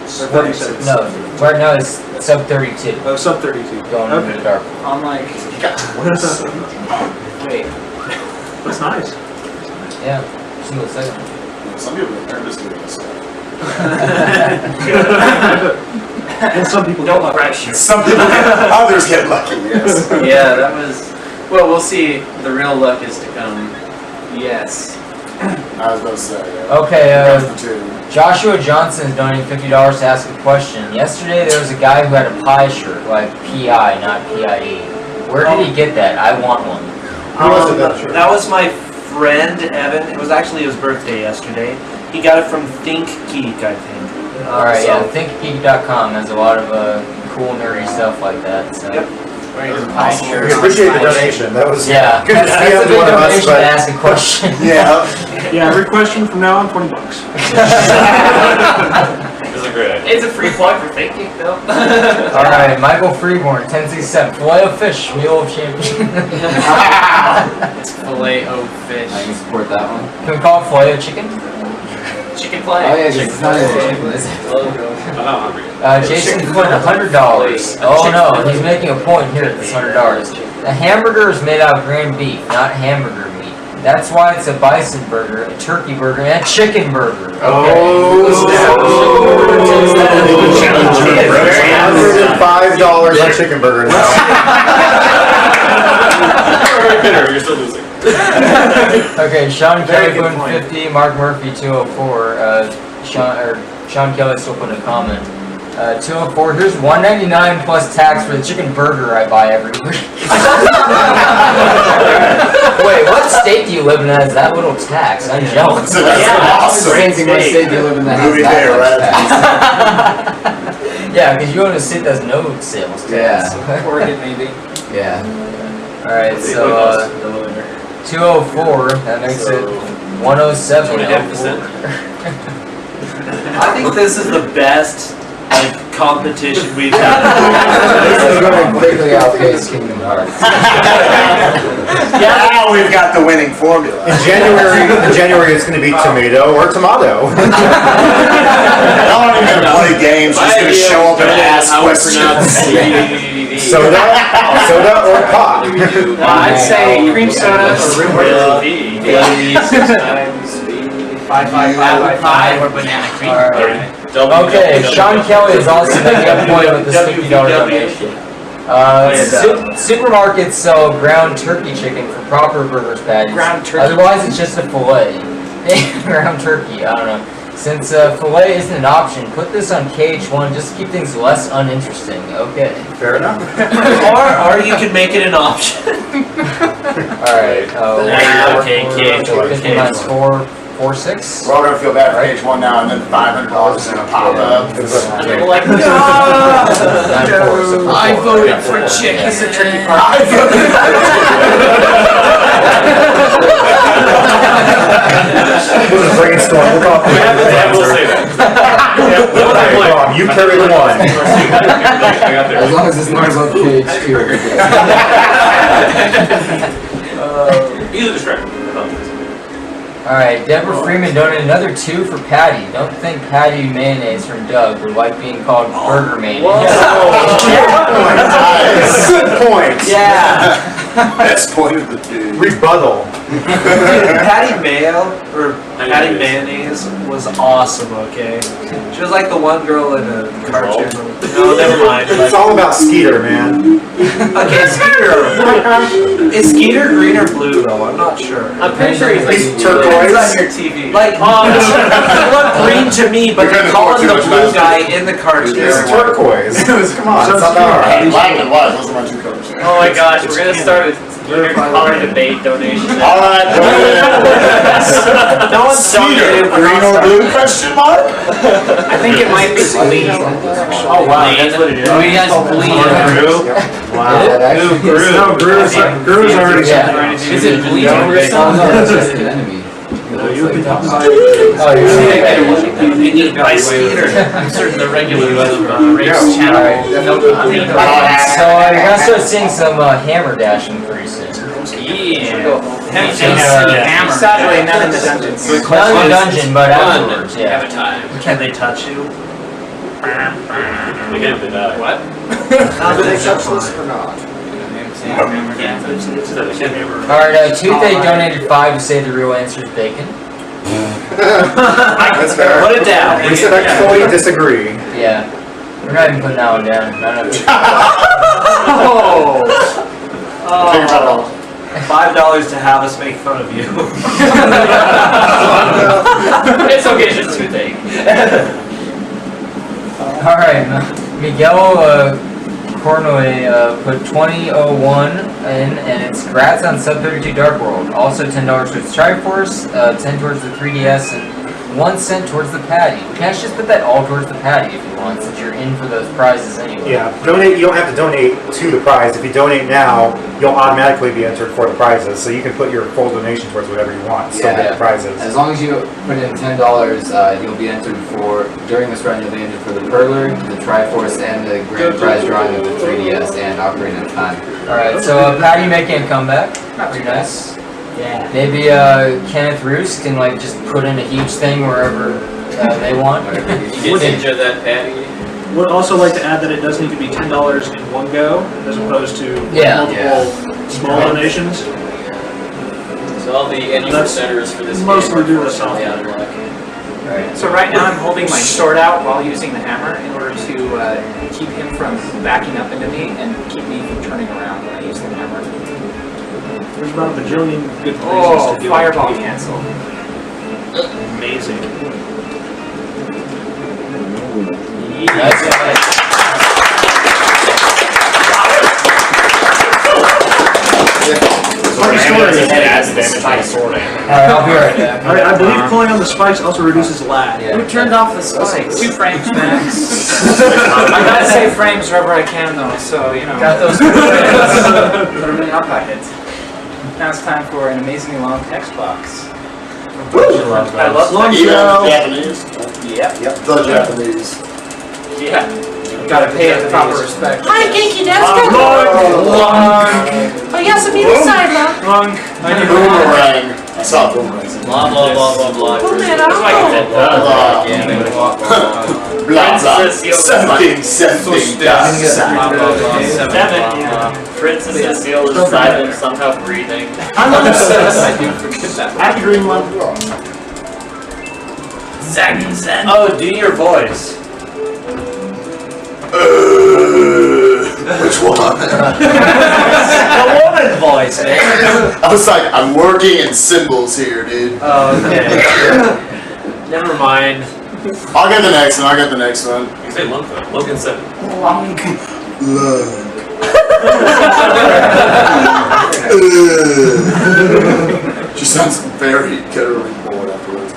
Or 36? No, right now it's sub 32 Oh, sub 32. going into the dark world. I'm like, wait. That's nice. Yeah, single second. Some people are just doing this. And some people Don't pressure. Some people, others get lucky. Yes. Yeah, that was. Well, we'll see. The real luck is to come. Yes. I was about to say. Okay, That's the two. Joshua Johnson is donating $50 to ask a question. Yesterday there was a guy who had a pie shirt, like P-I, not P-I-E. Where did he get that? I want one. That was my friend Evan. It was actually his birthday yesterday. He got it from Think Geek, I think. Alright, yeah, thinkgeek.com has a lot of cool, nerdy stuff like that. So. Yep. We appreciate the donation. That was Yeah, that's a big donation to ask a question. Yeah. Yeah, every question from now on, $20. This is a great idea. It's a free plug for thinking, though. Alright, Michael Freeborn, 1067. Filet of fish, meal of champion. Filet o fish. I can support that one. Can we call it filet of chicken? Chicken play. Oh yeah, it's not even chicken. I'm not hungry. Jason Flynn, $100. Oh no, he's making a point here at this $100. A hamburger is made out of ground beef, not hamburger meat. That's why it's a bison burger, a turkey burger, and a chicken burger. Okay. $105 on chicken burger now. Okay, Sean Very Kelly good put point. 50, Mark Murphy 204. Sean Kelly still put a comment. 204. Here's $1.99 plus tax for the chicken burger I buy every week. Wait, what state do you live in that has that little tax? I'm jealous. That's awesome. Crazy what state you live in that has Movie that there, much tax. Yeah, because you own a state that has no sales tax. Yeah. Oregon, maybe. Yeah. Alright, so 204, that makes it 107. 2.5%. I think this is the best competition we've had. This is going to quickly outpace Kingdom Hearts. Now we've got the winning formula. In January it's going to be tomato or tomato. I don't even play games. Just gonna show up and ask questions. Soda or pop? I'd say cream soda or room Five or banana cream. Alright. Okay, Sean Kelly is also making a point with this $50 donation. Supermarkets sell ground turkey chicken for proper burgers patties. Ground turkey. Otherwise, it's just a fillet. Ground turkey, I don't know. Since fillet isn't an option, put this on KH1 just to keep things less uninteresting. Okay. Fair enough. or you can make it an option. Alright. Okay, KH1. 50 minus 4, 4-6. We're all gonna feel bad for page one now, and then $500 is gonna pop up. People like this. I voted for chicken. That's the tricky part. I Brainstorm. We'll talk about Yeah, we'll say that. You carry the one. I got there. As long as it's not about KH2. Easily distracted. Alright, Deborah Freeman donated another 2 for Patty. Don't think Patty mayonnaise from Doug would like being called burger mayonnaise. Good point. Yeah. Best point of the day. Rebuttal. Patty Mayo, or Patty Mayonnaise, was awesome, okay? She was like the one girl in a cartoon. No, never mind. It's all about Skeeter, man. Okay, Skeeter. Is Skeeter green or blue, though? I'm not sure. I'm pretty sure he's like He's turquoise. It's on your TV. Like, he looked green to me, but they call him the blue guy in the cartoon. It's turquoise. Come on, it's not that hard. Black and white, those are my two colors. Oh my gosh, we're gonna start a junior color debate donation. All right. No one's Skeeter, green or blue? Question mark? I think it might be bleed. Oh, wow, that's what it is. Oh, you guys bleed. No, Gru's already Yeah. Is it bleed? That's just an enemy. No, you can talk about Oh, you're By Skeeter. Insert the regular race channel. So you're gonna start seeing some hammer dashing pretty soon. Yeah. Hammer. Sadly, not in the dungeons. Not in the dungeon, but afterwards, Have a yeah. time. Can they touch you? Again, they die. What? Do they touch this or not? Alright, Toothache donated 5 to say the real answer is bacon. That's fair. Put it down. Respectfully disagree. Yeah. We're not even putting that one down. None of it. $5 to have us make fun of you. It's okay, it's just toothache. Alright, Miguel Cornoy put 2001 in, and it's Grats on Sub 32 Dark World. Also $10 towards Triforce, 10 towards the 3DS, and 1 cent towards the Patty. You can actually just put that all towards the Patty if you want, since you're in for those prizes anyway. Yeah, donate. You don't have to donate to the prize. If you donate now, you'll automatically be entered for the prizes. So you can put your full donation towards whatever you want. Still get the prizes. As long as you put in $10, you'll be entered for, during this run, you'll be entered for the Perler, the Triforce, and the grand prize drawing of the 3DS and Ocarina of Time. Alright, so Patty making a comeback. Pretty nice. Yeah. Maybe Kenneth Roos can like just put in a huge thing wherever they want. You did enjoy that, Patty. Would also like to add that it does need to be $10 in one go, as opposed to multiple small donations. So all the NU percenters for this mostly game do are this for off. the unlock. So right now I'm holding my sword out while using the hammer in order to keep him from backing up into me and keep me from turning around when I use the hammer. There's about a bajillion good reasons Oh, to do fireball it. cancel. Amazing. Funny story. Alright, I'll be right back. I believe pulling on the spikes also reduces lag. Who turned off the spikes? 2 frames max. I gotta save frames wherever I can though, so you know. Got those. Put them in our pockets. Now it's time for an amazingly long text box. I love Long Even show. Japanese. Yep. The Japanese. Yeah. Gotta pay it the proper respect. Hi, Genki Desu. Oh, yes, I'm eating side Boomerang. I saw boomerangs. Blah blah blah blah blah. Oh man, That's why you did Blah, Yeah, they would walk. blah, blah. Something, something, Princess Seal is silent, somehow breathing. I'm obsessed. I do forget that. Happy Dream Month. Zen Zen. Oh, do your voice. Which one? The woman voice, man. I was like, I'm working in symbols here, dude. Oh, okay. Never mind. I'll get the next one. I'll get the next one. You say Lunka. Logan said. She sounds very gutturally bored afterwards.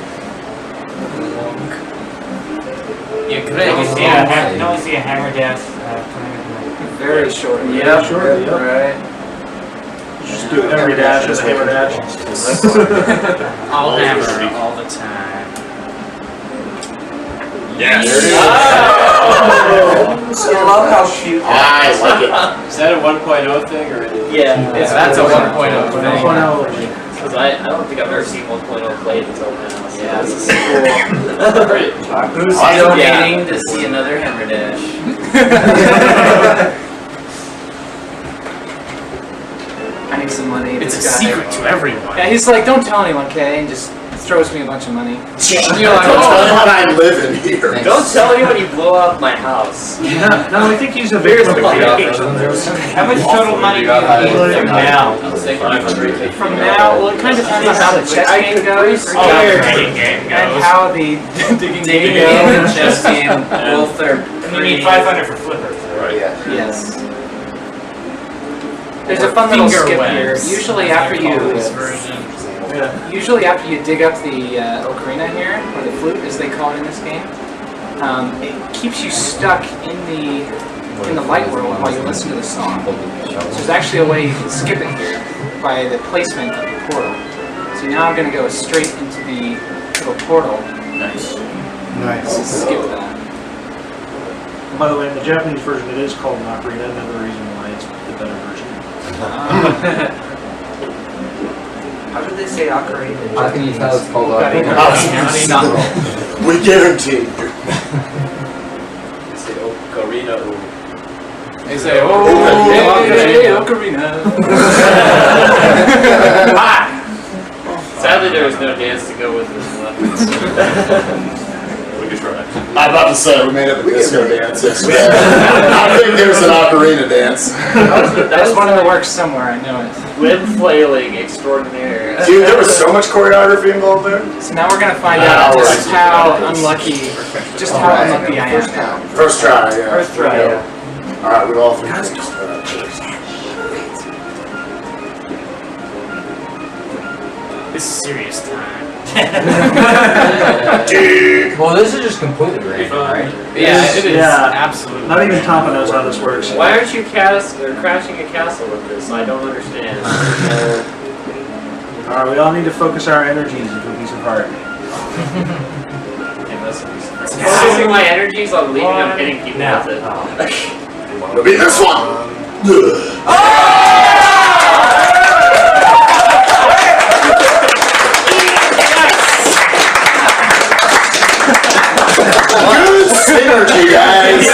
You don't see a hammer dance. Very short. Yeah, sure. Yeah. Right. Just do every dash as a hammer dash. All hammer all the time. Yes. I love how cute. I like it. Is that a 1.0 thing or? Yeah, that's a 1.0 thing. 1.0. Because I don't think I've ever seen 1.0 played until now. Yeah, this is cool. Right. Who's donating to see another hammer dash? I need some money. It's a This guy- secret to everyone. Yeah, he's like, don't tell anyone, okay? And just throws me a bunch of money. You're like, Don't tell anyone oh. I live in here. Don't tell anyone you blow up my house. No, I think he's a victim of How much total money do you need from now? From now, well, it kind of depends on how the chess game goes. And how the digging game and chess game both are You need 500 for flippers, right? Yes. There's a fun little skip here. Usually after you dig up the ocarina here, or the flute as they call it in this game, it keeps you stuck in the light world while you listen to the song. So there's actually a way you can skip it here by the placement of the portal. So now I'm going to go straight into the little portal. Nice. Skip that. By the way, in the Japanese version, it is called an ocarina. Another reason why it's the better version. How did they say ocarina? How can you tell it's called We guarantee you. Say ocarina. They say, oh, hey, ocarina. Sadly, there was no dance to go with this one. We could try. I'm about to say, we made up a disco dance yesterday. I think there's an ocarina dance. That's one in the works somewhere, I know it. Lip flailing extraordinaire. Dude, there was so much choreography involved there. So now we're going to find out just how unlucky I am now. First try, yeah. First try, yeah. Alright, we all three. This is serious time. Well, this is just completely random, right? Yeah, it is. Yeah. Absolutely. Not even Tampa knows how this works. Why aren't you crashing a castle with this? I don't understand. Alright, we all need to focus our energies into a piece of heart. Focusing my energies on leaving and hitting people with it. It'll be this one. Good synergy, guys.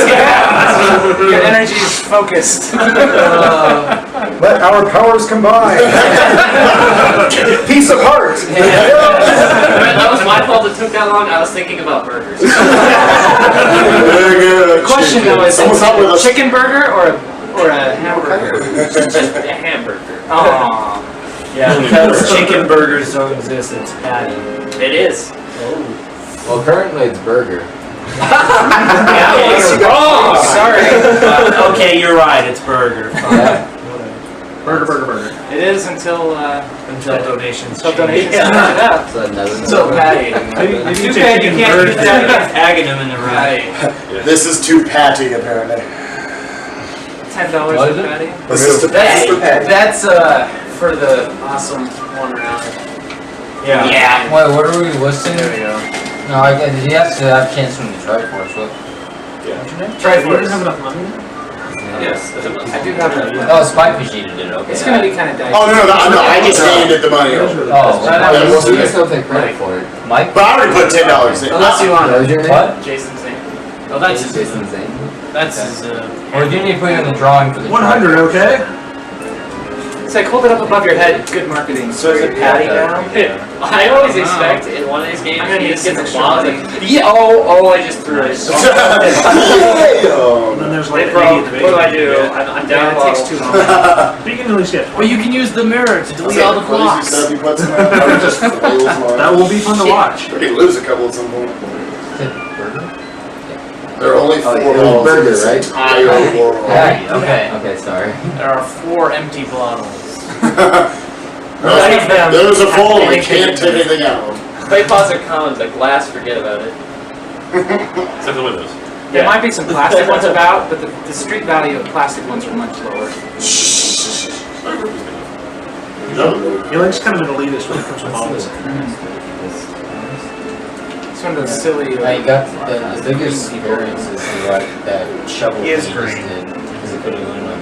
Your energy is focused. Let our powers combine. Piece of heart. That was my fault it took that long. I was thinking about burgers. Very good. Question though is, Someone's up with a us. chicken burger or a hamburger? A hamburger. Aww. Yeah, because chicken burgers don't exist, it's patty. It is. Well, currently it's burger. Yeah, you're wrong! Sorry. Okay, you're right, it's burger. Yeah. Burger. It is until Donations. until donations Yeah. turn it up. So another So patty. Maybe Too bad you can't use that against Agham in the right. This is too patty, apparently. $10 What is for it? patty. This is too patty. That's for the awesome one round. Yeah. Wait, what are we listing? There we go. No, he has to have a chance from the Triforce. What? Try You for didn't it. have enough money? Yes, I do have that. Oh, Spike Machine did it. Okay. It's gonna be kind of dicey. Oh, no, I just handed the money over. Oh, That You wasn't can it. still take credit for it. Mike. But I already put $10 in. Unless you want What was your name? What? Jason's name. Oh, that's his, Jason Zane. that's his, Or do you need to put it in the drawing for the 100, Triforce? okay? It's like hold it up above your head. Good marketing. so is it patty now? I always expect in one of these games I'm gonna he need just some gets a extra clause money. like, yeah, I just threw it. And then there's Hey, like bro, the what do I do? I'm down Yeah, it takes too long. But you can at least get Well, you can use the mirror to delete all the blocks. that will be fun to watch. Pretty lose a couple at some point. Burger? There are only 4 Oh, balls burger, in this right? entire world. Patty. Okay. Okay, sorry. There are 4 empty bottles. There's a full, we can't take anything out. Play pause or cons, like glass, forget about it. Except the windows. There might be some plastic ones about, but the street value of plastic ones are much lower. You're just kind of an elitist when it comes to models. It's one of those silly. Now you got the biggest variance is like that shovel He is he green. just did because it could have been like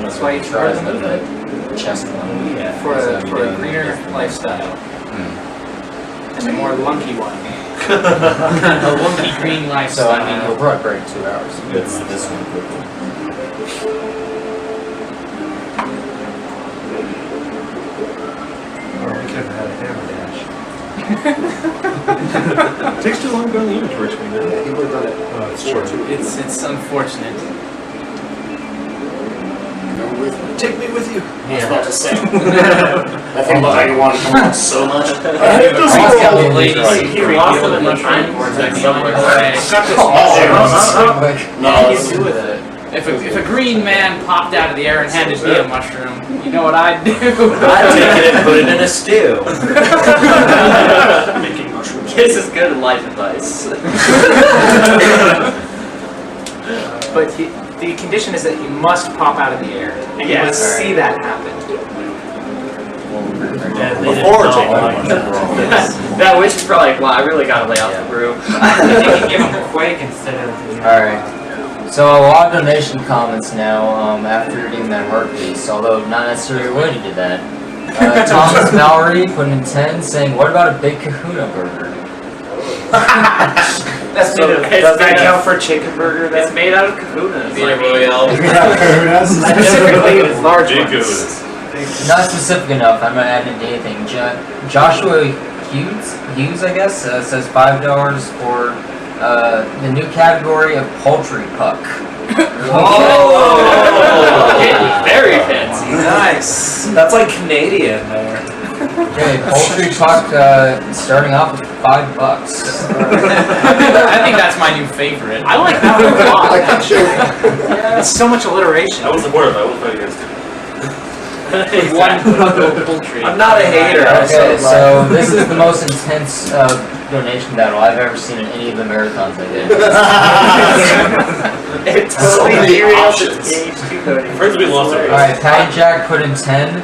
That's why you try try them the chest one. Yeah. for a greener lifestyle. And a more lunky one. A wonky green So lifestyle. I mean, he'll probably break 2 hours. It's this one. Or we could have had a hammer dash. It takes too long to go on the inventory screen. He would have done it. Oh, it's true. It's unfortunate. Take me with you. I was about to say. I think I want to come out so much. He lost them in the time vortex somewhere. No, What do you do with it? If a green man popped out of the air and handed me a mushroom, you know what I'd do? I'd take it and put it in a stew. Making mushrooms. This is good life advice. But the condition is that he must pop out of the air, and you must see that happen. Before That witch is probably like, wow, I really gotta lay off the brew. You can give him a quake instead of. Alright. So a lot of donation comments now after reading that heart piece, although not necessarily related to that. Thomas Mallory put in 10 saying, what about a big kahuna burger? Does that count for chicken burger It's then? made out of kahunas. Specifically, it's large Jake ones. Not specific enough, I'm not adding it to anything. Joshua Hughes, I guess, says $5 for the new category of poultry puck. Very fancy. Nice. That's like Canadian there. Okay, poultry puck starting off with $5. I think that's my new favorite. I like that one a lot. It's so much alliteration. I would support it, but I won't fight against it. One poultry. I'm not a hater. Okay, so this is the most intense donation battle I've ever seen in any of the marathons I did. It's So totally many derailed options. the age 230. Friends we lost already. Alright, Patty Jack put in 10.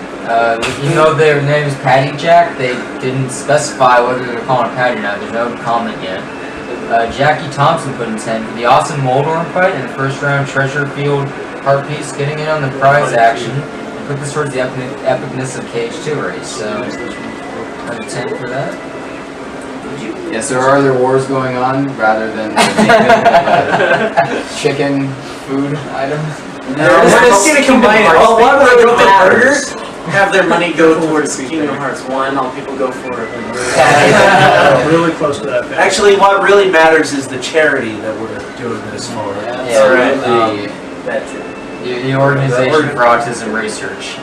Even though their name is Patty Jack, they didn't specify whether they're calling it Patty or not. There's no comment yet. Jackie Thompson put in 10 for the awesome Moldorm fight and the first round treasure field heart piece, getting in on the prize action. Put this towards the epicness of KH2 race. So, 10 for that. Yes, there are other wars going on rather than the chicken food item. Why would I go with burger? Have their money go towards Kingdom Hearts 1, all people go for it. Really close to that. Actually, what really matters is the charity that we're doing this for. Yeah, the organization for autism research.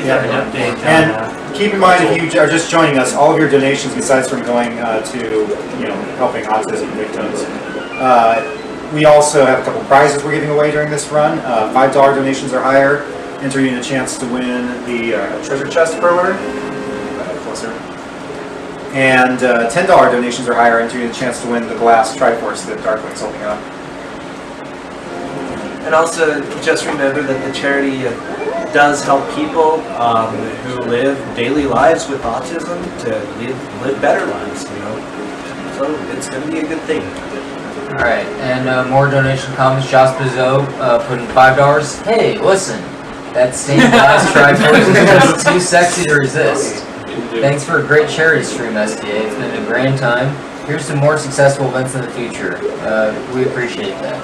Yeah. An update on And that. keep in mind, if you are just joining us, all of your donations, besides from going to helping autism victims, we also have a couple prizes we're giving away during this run. $5 donations or higher, entering a chance to win the treasure chest perler. Closer. And $10 donations or higher, entering a chance to win the glass Triforce that Darkwing's holding up. And also, just remember that the charity does help people who live daily lives with autism to live better lives, So it's going to be a good thing. Alright, and more donation comments. Josh Bizot put in $5. Hey, listen, that same glass Triforce is just too sexy to resist. Thanks for a great charity stream, SDA. It's been a grand time. Here's some more successful events in the future. We appreciate that.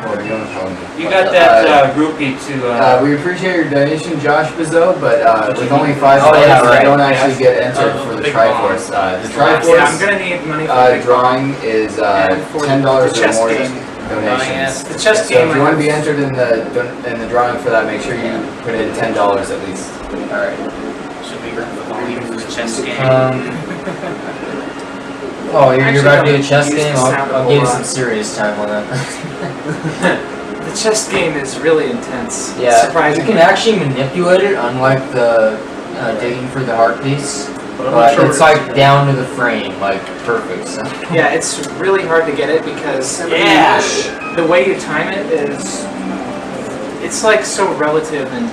You got that rupee to... we appreciate your donation, Josh Bizot, but with only $5, right. you don't actually get entered for the Triforce. The Triforce I'm gonna need money for drawing is $10 or more donations. The chess So game. if you want to be entered in the drawing for that, make sure you put in $10 at least. Alright. Should we run the volume for the chess game? Oh, you're Actually, about to do a I chess used game? to sound a I'll whole give you lot. some serious time on that. The chess game is really intense. Yeah, you Surprisingly. can actually manipulate it, unlike the digging for the heart piece. But I'm But not sure it's like down to the frame, like perfect. So. Yeah, it's really hard to get it because the way you time it is, it's like so relative, and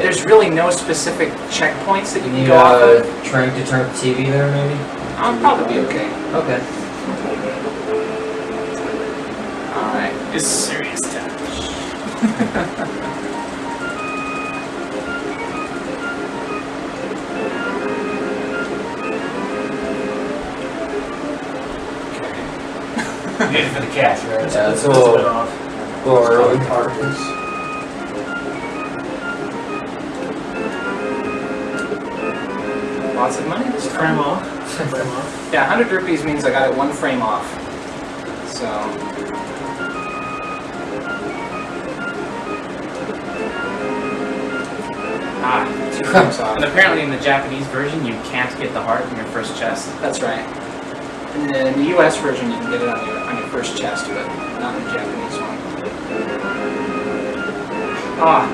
there's really no specific checkpoints that you can You go off of. trying to turn up the TV there, maybe? I'll probably be okay. Okay. Alright. It's serious touch. You did it for the cash, right? Yeah, it's a little early. Lots of money this Frame time. off. Frame off. Yeah, 100 rupees means I got it one frame off. So. Two frames off. And apparently in the Japanese version, you can't get the heart in your first chest. That's right. And in the US version, you can get it on your first chest, but not in the Japanese one.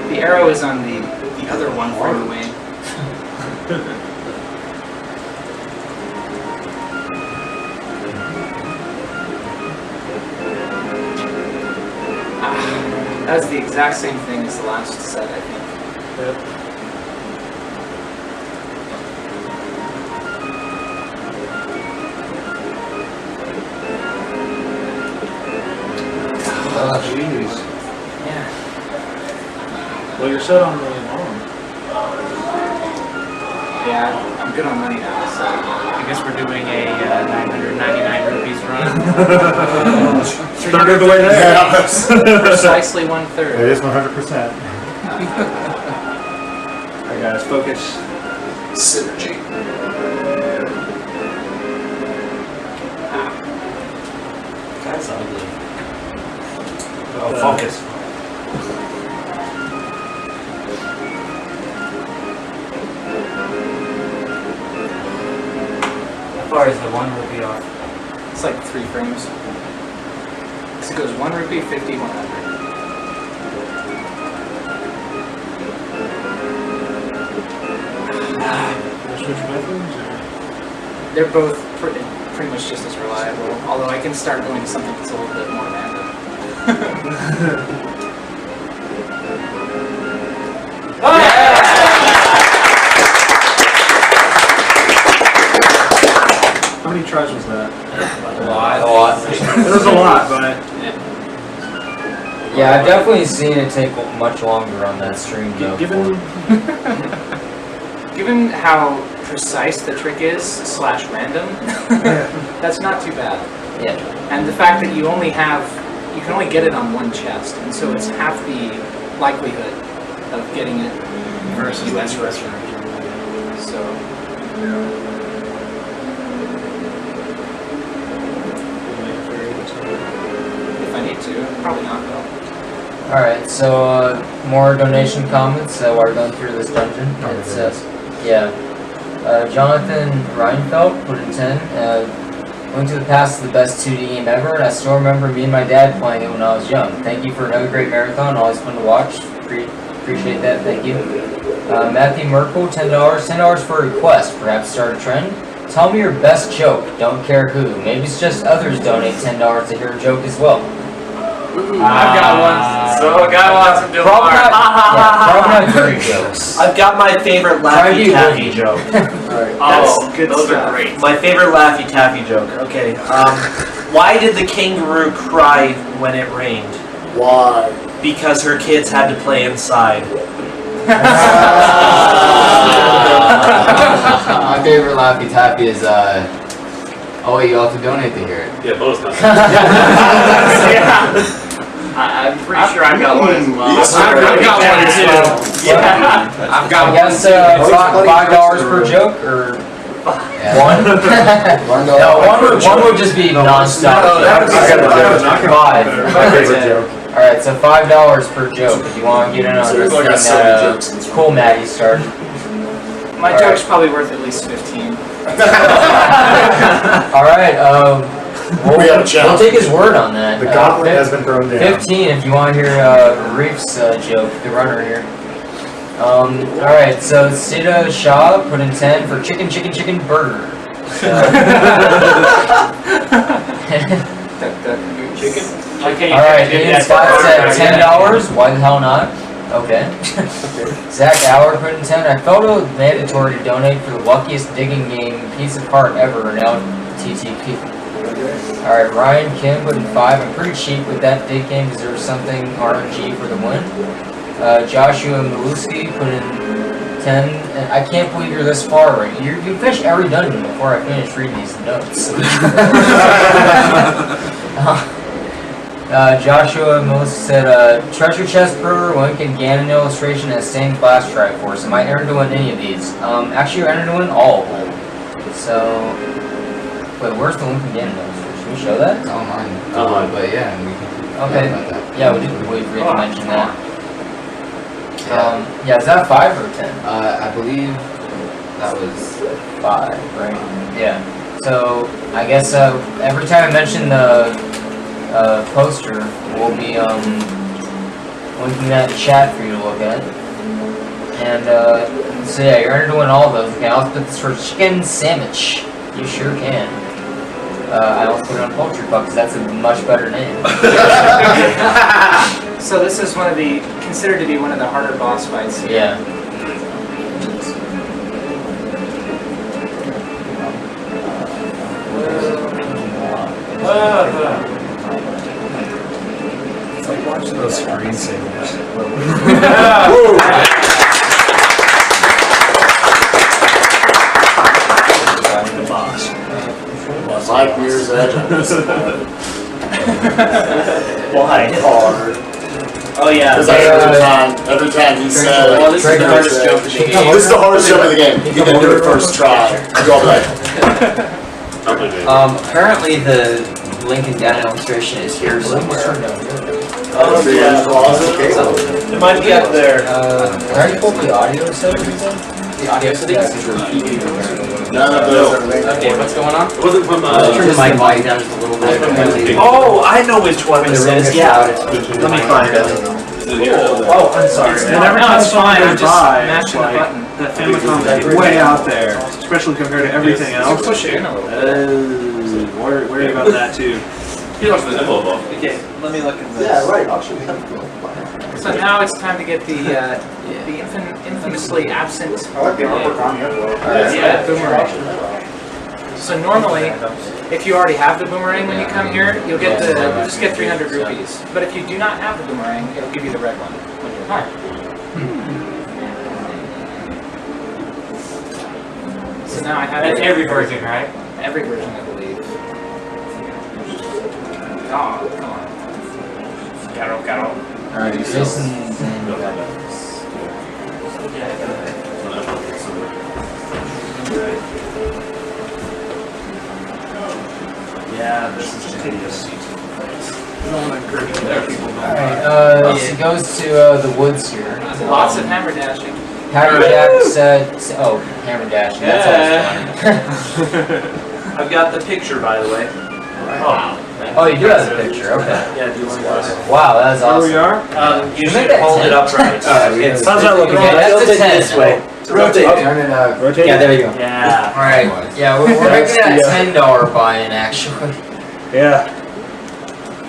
The arrow is on the other one frame away. That was the exact same thing as the last set, I think. Yep. Oh, jeez. Yeah. Well, you're set on really long. Yeah, I'm good on money now, so. I guess we're doing a 999 rupees run. Third of the way there. Precisely 1/3. It is 100%. Alright guys, focus. Synergy. That's ugly. Oh, focus. How far is the one rupee off? It's like 3 frames. So it goes 1 rupee, 50, 100. Switch methods? They're both pretty much just as reliable, although I can start going to something that's a little bit more random. How many tries was that? A lot. It was a lot, but Yeah, I've definitely seen it take much longer on that stream though. Given how precise the trick is, / random, that's not too bad. Yeah. And the fact that you can only get it on one chest, and so it's half the likelihood of getting it versus US version. So. If I need to, probably not though. Alright, so more donation comments while we're going through this dungeon. It says, Jonathan Reinfeldt put in 10. Link to the Past is the best 2D game ever, and I still remember me and my dad playing it when I was young. Thank you for another great marathon. Always fun to watch. Appreciate that. Thank you. Matthew Merkel, $10. $10 for a request. Perhaps start a trend. Tell me your best joke. Don't care who. Maybe it's just others donate $10 to hear a joke as well. I've got one. So a guy wants to do Probably not great jokes. I've got my favorite Laffy Taffy joke. Oh, good those stuff. are great. My favorite Laffy Taffy joke. Okay. Why did the kangaroo cry when it rained? Why? Because her kids had to play inside. My favorite Laffy Taffy is, oh, you all have to donate to hear it. Yeah, bonus time. I'm pretty sure I've got one as well. I've got one too. Yeah. I've got I guess $5 per joke, or one? No, one would just be non-stop. Five. Alright, so $5 per joke if you want to get in on this thing that Cool Maddie started. My joke's probably worth at least 15. Alright, we'll take his word on that. The gauntlet has been thrown down. 15 if you want to hear Reif's joke, the runner here. Alright, so Sita Shah put in 10 for chicken burger. Chicken? Alright, Ian Scott said $10. Why the hell not? Okay. Zach Auer put in 10. I felt it was mandatory to donate for the luckiest digging game piece of art ever, now TTP. Alright, Ryan Kim put in 5. I'm pretty cheap with that dig game because there was something RNG for the win. Joshua Maluski put in 10. And I can't believe you're this far right. You finished every dungeon before I finished reading these notes. Joshua Maluski said, Treasure Chest Brewer, Link, and Ganon illustration as stained glass Triforce. Am I entered to win any of these? Actually, you're entered to win all of them. So, wait, where's the Link and Ganon illustration? Should we show that? It's online. But yeah, we can Okay. about that. Yeah, we really mentioned that. Yeah, is that 5 or 10? I believe that was 5, right? Yeah. So, I guess every time I mention the poster, we'll be linking that in chat for you to look at. And so yeah, you're entered to win all of those. Okay, I'll put this for chicken sandwich. You sure can. I also put it on poultry pup because that's a much better name. So this is considered to be one of the harder boss fights. Yeah. It's like watching those screensavers. The boss. Mike Muir's edge on this. Why? Hard. Oh yeah. Because every time he said, Well, this is the hardest joke in the game. this is the hardest joke in the game. You can do it first try. You all like, Apparently the Link and Ganon illustration is here somewhere. oh, yeah. It might be up there. Can I pull the audio settings in? The audio settings? None of those are linked. Okay, what's going on? It wasn't from, Turn the mic volume down just a little bit. Oh, I know which one this is. Yeah. Let me find it. Oh, I'm sorry. And every time it's fine. I'm goes just by, it's mashing the like, button. that Famicom is way out there, especially compared to everything else. Push it in a little bit. Worry about that too. He watched the envelope off. Okay, let me look at this. Yeah, right. Actually, So now it's time to get the infamously absent. I like the artwork on the envelope. Yeah, boomerang. So normally, if you already have the boomerang when you come here, you'll just get 300 rupees. But if you do not have the boomerang, it'll give you the red one. Alright. So now I have That's every version, right? every version, I believe. Oh, come on. Caro. Alright, Jason's and Yeah, this is tedious. Alright, she goes to the woods here. Lots of hammer dashing. Hammerjack said, oh, hammer dashing, that's always fun. I've got the picture, by the way. Oh, you do have the picture, okay. Yeah, do you want to go? Wow, that is awesome. Here we are. You should hold it upright. How's that looking? Okay, that's a 10. This way. Rotate. Turn it up. Rotate. Yeah, there you go. Yeah. Alright, yeah, we're making that $10 buy-in, actually. Yeah.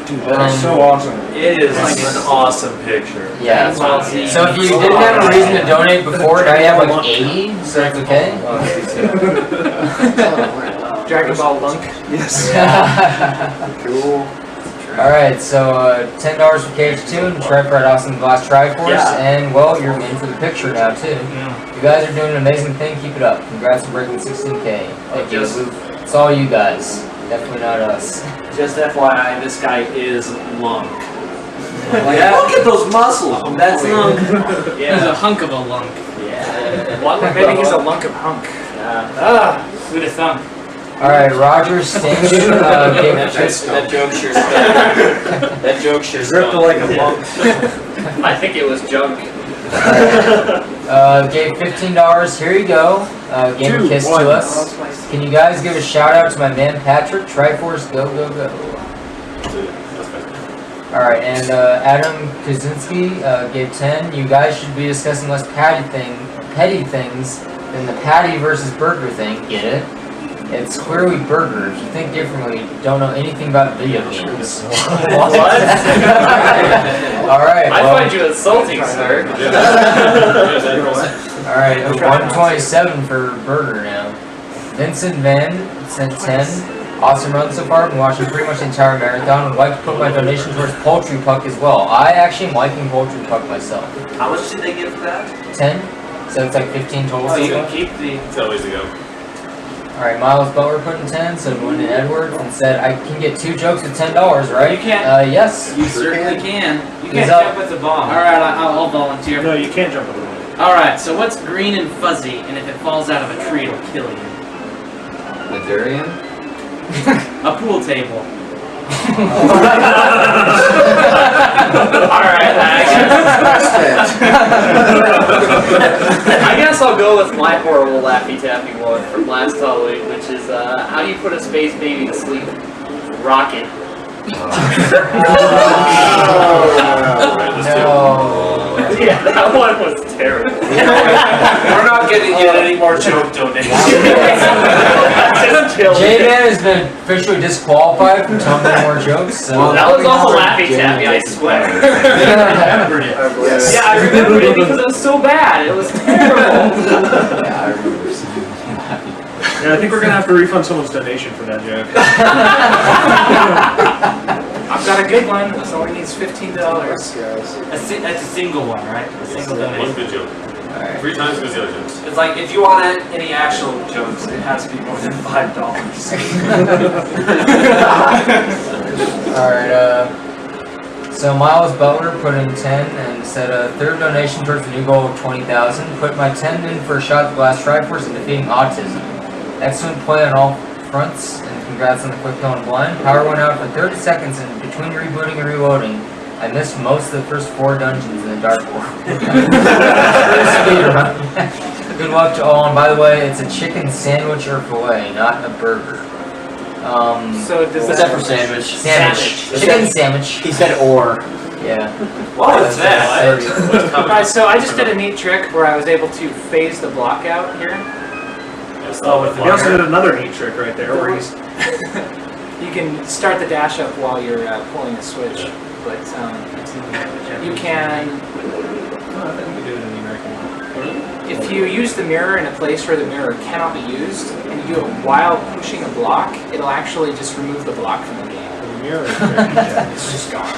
Dude, that is so awesome. It is like an awesome picture. Yeah. So if you didn't have a reason to donate before, now you have like 80, so it's okay. Dragon Ball Lunk. Yes. Cool. Alright, so $10 for KH2 and Tripod Awesome Glass Triforce, and well, you're in for the picture now too. You guys are doing an amazing thing, keep it up. Congrats on breaking 16K. Thank you. It's all you guys, definitely not us. Just FYI, this guy is Lunk. Yeah. Look at those muscles. That's Lunk. He's a hunk of a lunk. Yeah. Maybe he's a lunk of hunk. Who'd have thunk? Alright, Roger Stinch gave That joke sure stunk. That joke sure Ripped like a lunk. I think it was junk. gave $15. Here you go. Game a kiss to us. Can you guys give a shout out to my man Patrick? Triforce, go, go, go. Alright, and Adam Kaczynski gave 10. You guys should be discussing less petty things than the patty versus burger thing. Get it? It's clearly burger. If you think differently, you don't know anything about video games. What? Alright, I find you insulting, sir. Alright, 127 for burger now. Vincent Van sent 10. Awesome run so far. Been watching pretty much the entire marathon. Would like to put my donation towards Poultry Puck as well. I actually am liking Poultry Puck myself. How much did they give for that? 10. So it's like 15 total. So you can keep the. Tell ways to go. Alright, Miles Butler put in 10, so Wyndon Edwards and said I can get 2 jokes with $10, right? You can't. Yes. You certainly can. You He's can't up. jump with the bomb. Alright, I'll volunteer. No, you can't jump over the wall. Alright, so what's green and fuzzy, and if it falls out of a tree, it'll kill you? The durian? A pool table. Alright, I guess I'll go with my horrible Laffy Taffy one from last Halloween, which is, how do you put a space baby to sleep? Rocket. No. Yeah, that one was terrible. we're not getting yet any more joke donations. J-Man has been officially disqualified from telling any more jokes. So. Well, that was also Laffy Taffy, I swear. remembered it. Yeah, I remembered it because it was so bad. It was terrible. Yeah, I remember seeing that. Yeah, I think we're gonna have to refund someone's donation for that joke. I've got a good one. This only needs $15. That's a single one, right? A single One donation. good joke. Alright. 3 times as good as the other jokes. It's like if you want any actual jokes, it has to be more than $5. Alright, so Miles Butler put in 10 and said a third donation towards the new goal of 20,000. Put my 10 in for a shot at the Glass Triforce and defeating autism. Excellent play on all fronts, and congrats on the quick kill and blind. Power went out for 30 seconds, and between rebooting and reloading, I missed most of the first 4 dungeons in the Dark World. Good luck to all, and by the way, it's a chicken sandwich or fillet, not a burger. So does What's that for sandwich? Sandwich. Chicken sandwich. He said or. Yeah. What is that? Guys, so I just did a neat trick where I was able to phase the block out here. Oh, with He also did another neat trick right there where he's... You can start the dash up while you're pulling the switch, but you can, if you use the mirror in a place where the mirror cannot be used, and you do it while pushing a block, it'll actually just remove the block from the game. The mirror is It's just gone.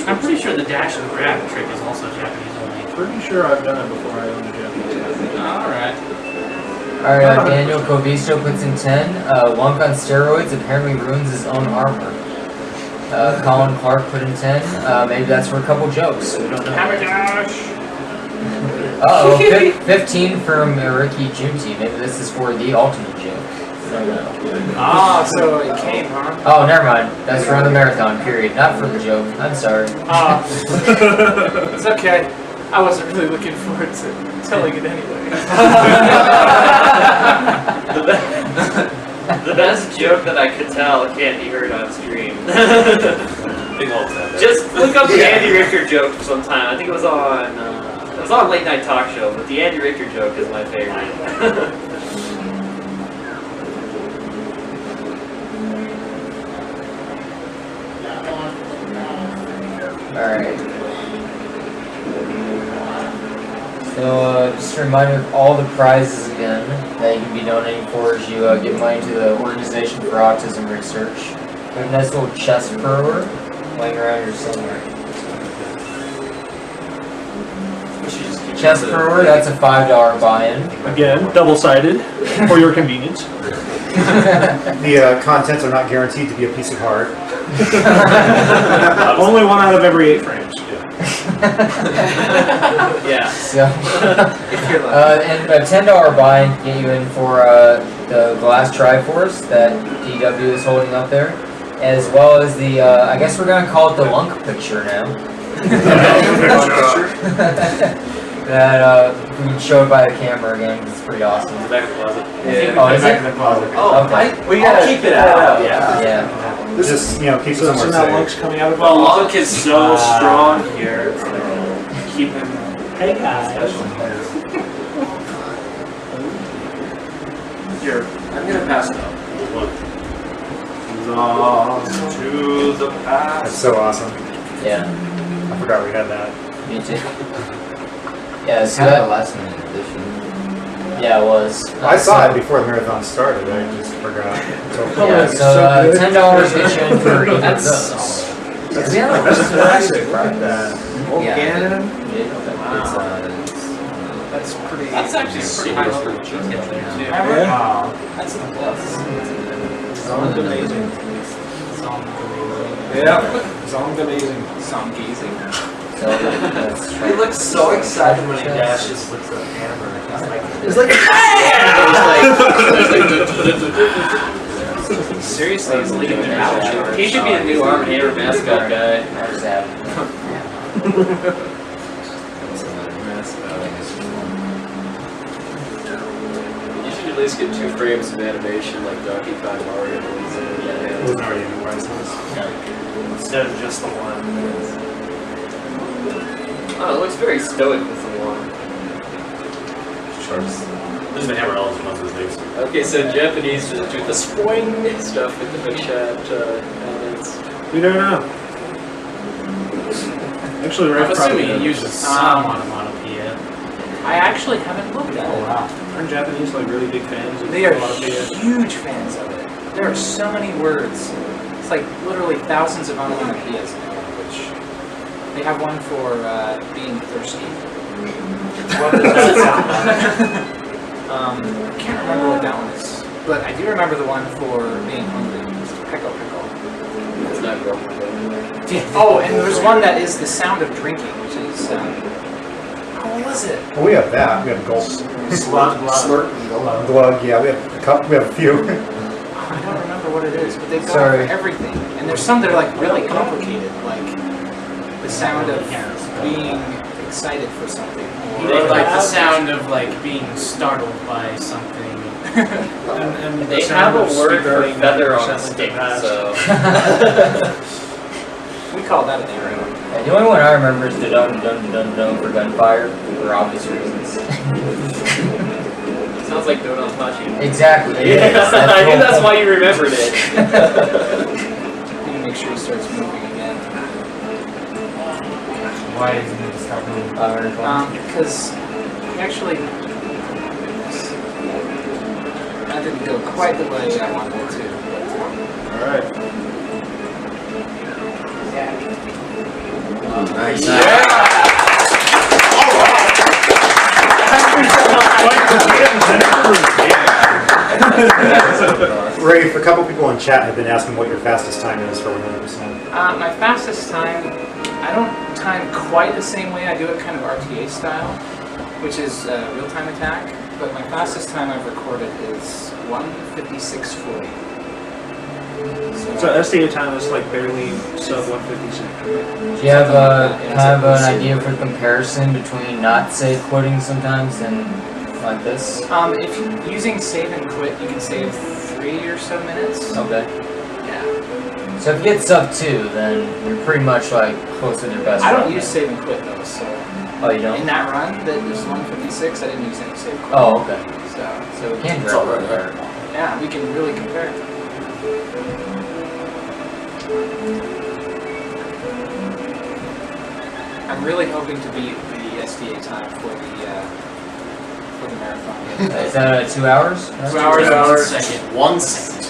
I'm pretty sure the dash and grab trick is also Japanese only. pretty sure I've done it before I owned a Japanese. Alright. Alright, Daniel Covisto puts in 10. Lunk on steroids apparently ruins his own armor. Colin Clark put in 10. Maybe that's for a couple jokes. We don't know. Hammer dash! Uh-oh, 15 from Ricky Junti. Maybe this is for the ultimate joke. Ah, so it came, huh? Oh, never mind. That's for the marathon period, not for the joke. I'm sorry. It's okay. I wasn't really looking forward to telling it anyway. The best joke that I could tell can't be heard on stream. Just look up the Andy Richter joke sometime. I think it was on Late Night Talk Show, but the Andy Richter joke is my favorite. Alright. So, just a reminder of all the prizes again that you can be donating for as you give money to the Organization for Autism Research. We have a nice little chest thrower laying around here somewhere. Chest thrower, that's a $5 buy-in. Again, double-sided for your convenience. The contents are not guaranteed to be a piece of art. Only 1 out of every 8 frames. Yeah. So, and a $10 buy-in can get you in for the glass Triforce that DW is holding up there, as well as the, I guess we're going to call it the lunk picture now. That we can show it by the camera again, 'cause it's pretty awesome. It's back in the closet. Yeah. Oh, is it? Back in the closet. Oh, Okay. We gotta keep it out. Yeah. This is, keep it So somewhere now safe. Lunk's coming out of Well, Lunk is so strong here. It's like, keep him. Hey guys. Here, I'm gonna pass it up. Lost to the past. That's so awesome. Yeah. I forgot we had that. Me too. Yeah, It's so kind of a that, last minute addition. yeah, it was. I saw it before the marathon started. I just forgot. Yeah, so $10 gets you in for either of That's those. Yeah, that's classic. Yeah. That's pretty. That's actually pretty high level. That's the plus. Zomb's amazing. Yeah. Zomb's amazing. Zom gazing. So that's He looks so excited when he dashes with the hammer. It's like, Seriously, he's leading the match. He should be a new Arm & Hammer mascot guy. You should at least get 2 frames of animation like Donkey Kong Mario. It wasn't already in the prices. Instead of just the one. Oh, it looks very stoic with the one. Sharps. There's been hammer all most of these things. Okay, so Japanese just do the spoing stuff with the big shot elements. We don't know. Actually, I'm Reaif assuming probably he uses some onomatopoeia. I actually haven't looked at it. wow. Aren't Japanese like really big fans of They are onomatopoeia? huge fans of it. There are so many words. It's like literally thousands of onomatopoeias now, which they have one for being thirsty. What does that sound I can't remember what that one is, but I do remember the one for being hungry. It's pickle pickle. It's not real. Oh, and there's one that is the sound of drinking, which is what was it? Well, we have that. We have gulp. Slug, Slurp. Glug. Yeah, we have a couple. We have a few. I don't remember what it is, but they've got Sorry. it for everything. And there's some that are like really complicated, like the sound of being excited for something. Or like the sound of like being startled by something. And They the have sound a of word for speaking feather on a 100% stick, past. so. We call that an arrow. the only one I remember is the dun dun dun dun for gunfire, for obvious reasons. Sounds like Donut Pachi. Exactly. it Yeah, is. That's the I knew whole that's point. why you remembered it. You make sure he starts moving again. Why does he need to stop moving? Because he actually, that didn't go quite the way I wanted it to. Alright. Nice. Rafe, a couple people in chat have been asking what your fastest time is for 100%. My fastest time, I don't time quite the same way. I do it kind of RTA style. which is real-time attack, but my fastest time I've recorded is 1:56:40. So SDA time is like barely sub 156. Do you have an idea for comparison between not save quitting sometimes and like this? If you're using save and quit, you can save 3 or so minutes. Okay. Yeah. So if you get sub 2, then you're pretty much like close to their best. I don't run, use then. save and quit though, so. Oh, you don't? In that run, that was 1:56. I didn't use any save quit. Oh, okay. So we can It's all right, compare. yeah, we can really compare. I'm really hoping to beat the SDA time for the marathon. Is that 2 hours? 2 hours and 1 second. 1 second.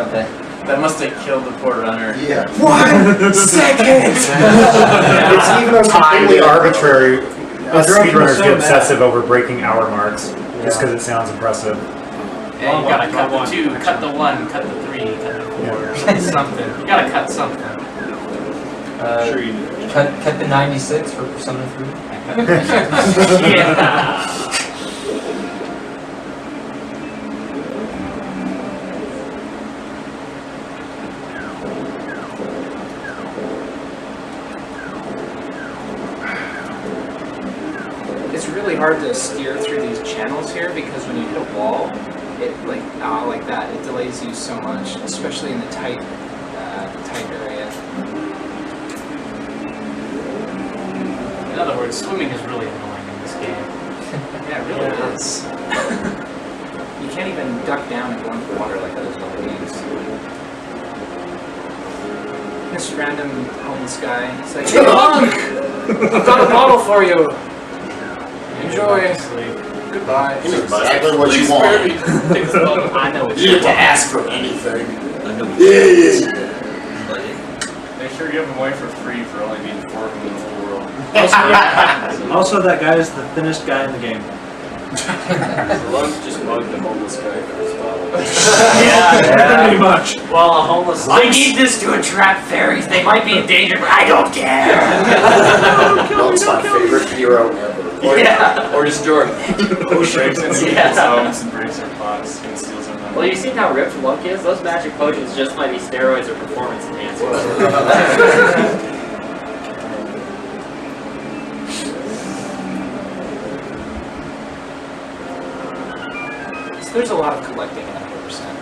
Okay. That must have killed the poor runner. Yeah. 1 second! It's even though it's completely arbitrary. Us speedrunners get obsessive over breaking hour marks just because it sounds impressive. Yeah, you gotta cut the 2, cut the 1, cut the 3, cut the 4, something. You gotta cut something. Sure you do. Cut the 96 for Persona 3. Yeah. It's really hard to steer through these channels here because when you hit a wall, it like that, it delays you so much, especially in the tight area. In other words, swimming is really annoying in this game. Yeah, it really is. You can't even duck down and go into the water like others other games. This random homeless guy, he's like, "Hey, monk! I've got a bottle for you. Enjoy. Goodbye." It's exactly what you want. I know what You you don't have to want. ask for anything. They sure give them away for free for only being 4 of them in the whole world. Also, that guy is the thinnest guy in the game. Lund just mugged the homeless guy for his bottle. Pretty much. Well, a homeless. I need this to attract fairies. They might be in danger, but I don't care. That's my favorite hero ever. Or just Jordan. Breaks into people's homes and breaks their pots and steals their money. Well, you seen how ripped Lunk is? Those magic potions just might be steroids or performance enhancers. So there's a lot of collecting in 100%.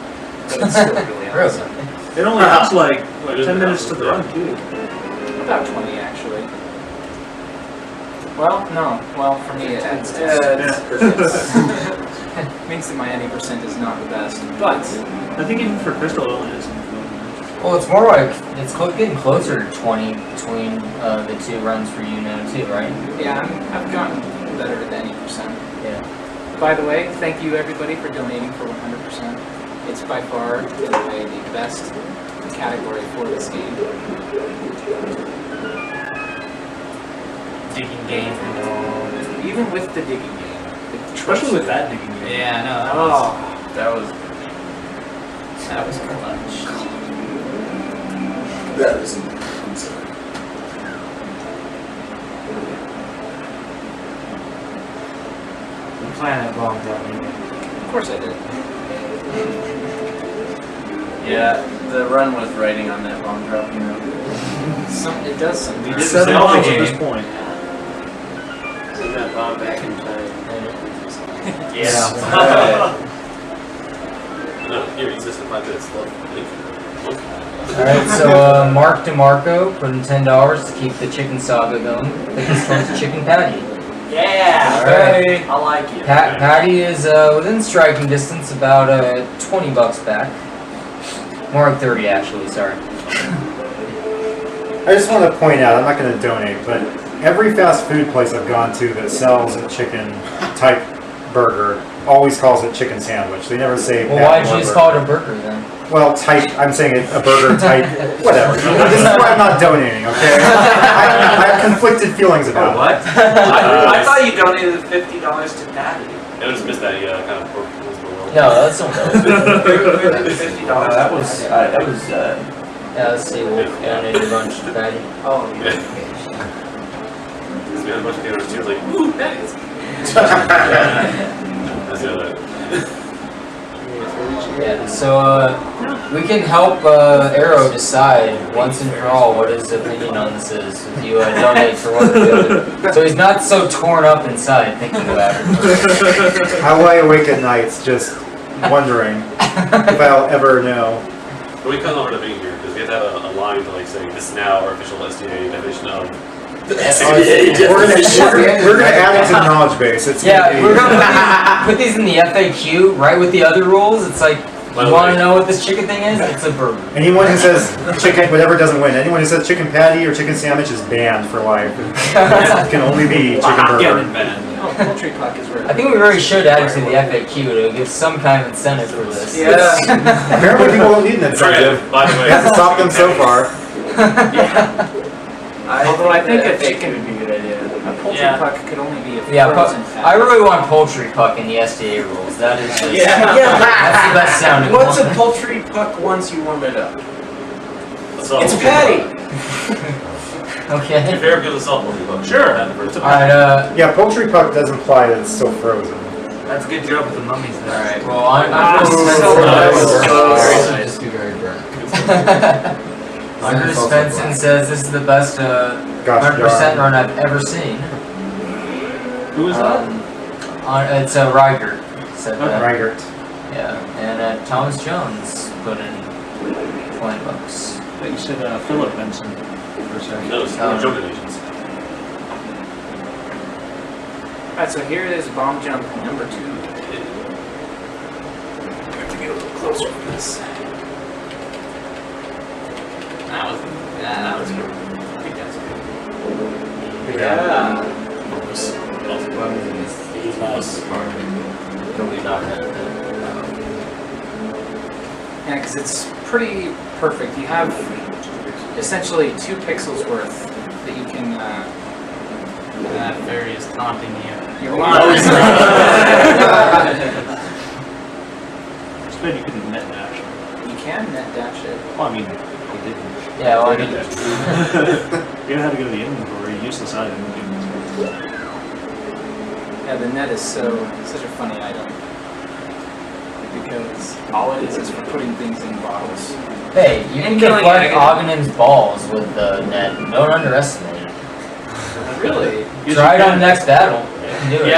But it's still really awesome. It only takes like 10 minutes to the run, too. About 20 actually. Well, no. Well, for me it adds 10. Means that my any percent is not the best. But I think even for Crystal, it only is. Well, it's more like it's getting closer to 20 between the 2 runs for you now too, right? yeah, I've gotten better at the any percent. Yeah. By the way, thank you everybody for donating for 100%. It's by far, in a way, the best category for this game. Digging game. Even with the digging game. Especially with that digging game. Yeah, no, That was clutch. That is I'm sorry. I'm playing that bomb down here. Of course I did. Yeah, the run was writing on that bomb drop, you know. It does something. You did 7 bombs at this point. Send that bomb back in time. No, here, he's just 5 minutes left. Alright, so Mark DeMarco put in $10 to keep the chicken saga going. Thickest towards chicken patty. Yeah, Alright. I like it. Patty is within striking distance, about $20 back. More like 30 actually, sorry. I just want to point out, I'm not going to donate, but every fast food place I've gone to that sells a chicken type burger always calls it chicken sandwich. They never say. Well, why'd you just call it a burger then? Well, type. I'm saying a burger type. Whatever. This is why I'm not donating. Okay. I have conflicted feelings about what? it. I thought you donated $50 to Patty. I just missed that kind of pork was the world. No, that's not $50. that was yeah, let's see, we'll donate a bunch to Patty. Oh, yeah. We had a bunch of gamers too, like, ooh, Patty. Yeah, so we can help Arrow decide once and for all what his opinion on this is if you donate for one or the other. So he's not so torn up inside thinking about it. I lie awake at nights just wondering if I'll ever know. But we cut over the thing here because we have to have a line to like say this is now our official SDA definition of. We're gonna add it to the knowledge base. It's We're gonna put these in the FAQ right with the other rules. It's like, you want to know what this chicken thing is? It's a burger. Anyone who says chicken, whatever doesn't win. Anyone who says chicken patty or chicken sandwich is banned for life. It can only be chicken burger. Poultry puck is where. I think we really should add it to the FAQ to give some kind of incentive for this. Yeah. Apparently people don't need an incentive. By the way, Hasn't stopped them so far. Although I think a chicken would be a good idea. A poultry puck could only be a frozen fat. I really want poultry puck in the SDA rules. That is just, That's the best sounding What's one. a poultry puck once you warm it up? It's a patty. Okay. Fair gives us all poultry puck. Sure. Alright, yeah, poultry puck does imply that it's still frozen. That's a good job with the mummies there. Alright, well, I'm Just be very burnt. Under Svensson says this is the best 100% run I've ever seen. Who is that? It's Reiger. Said that. Reiger. Yeah, and Thomas Jones put in $20. I thought you said Philip Benson for a second. No, it's joke donations. Alright, so here is bomb jump number 2. We have to get a little closer with this. That was good. I think that's good. Yeah. Yeah, because it's pretty perfect. You have essentially 2 pixels worth that you can. That fairy is taunting you. You're lying. It's bad you couldn't net dash. You can net dash it. Well, I mean, you didn't. Yeah, well, I mean, You don't have to go to the inventory, useless item. Yeah, the net is such a funny item. Because all it is for putting things in bottles. hey, you can deflect Ogden's balls with the net. Don't underestimate it. Really? Try it on the next battle. You can do it.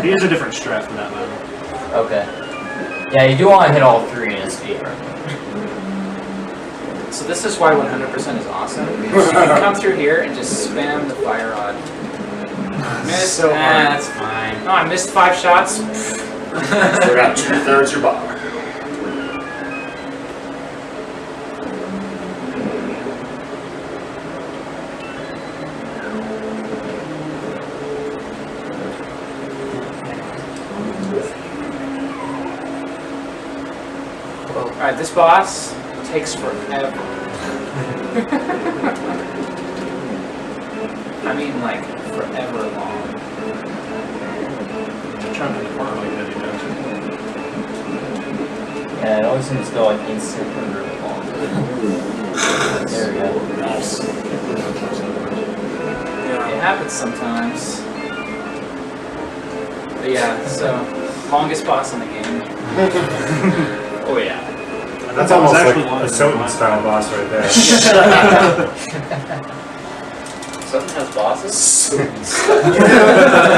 He has a different strat for that matter. Okay. Yeah, you do want to hit all 3 in a speed run. So this is why 100% is awesome. Because you can come through here and just spam the fire rod. Missed so hard. That's fine. No, I missed 5 shots. They're about 2/3 your bar. Alright, this boss takes forever. I mean, like, forever long. I'm trying to be part like that, he does. Yeah, it always seems to go like instantly really long. There we go. Nice. It happens sometimes. But yeah, so, longest boss in the game. Oh yeah. That's almost like a Soten style boss right there. Something has bosses? It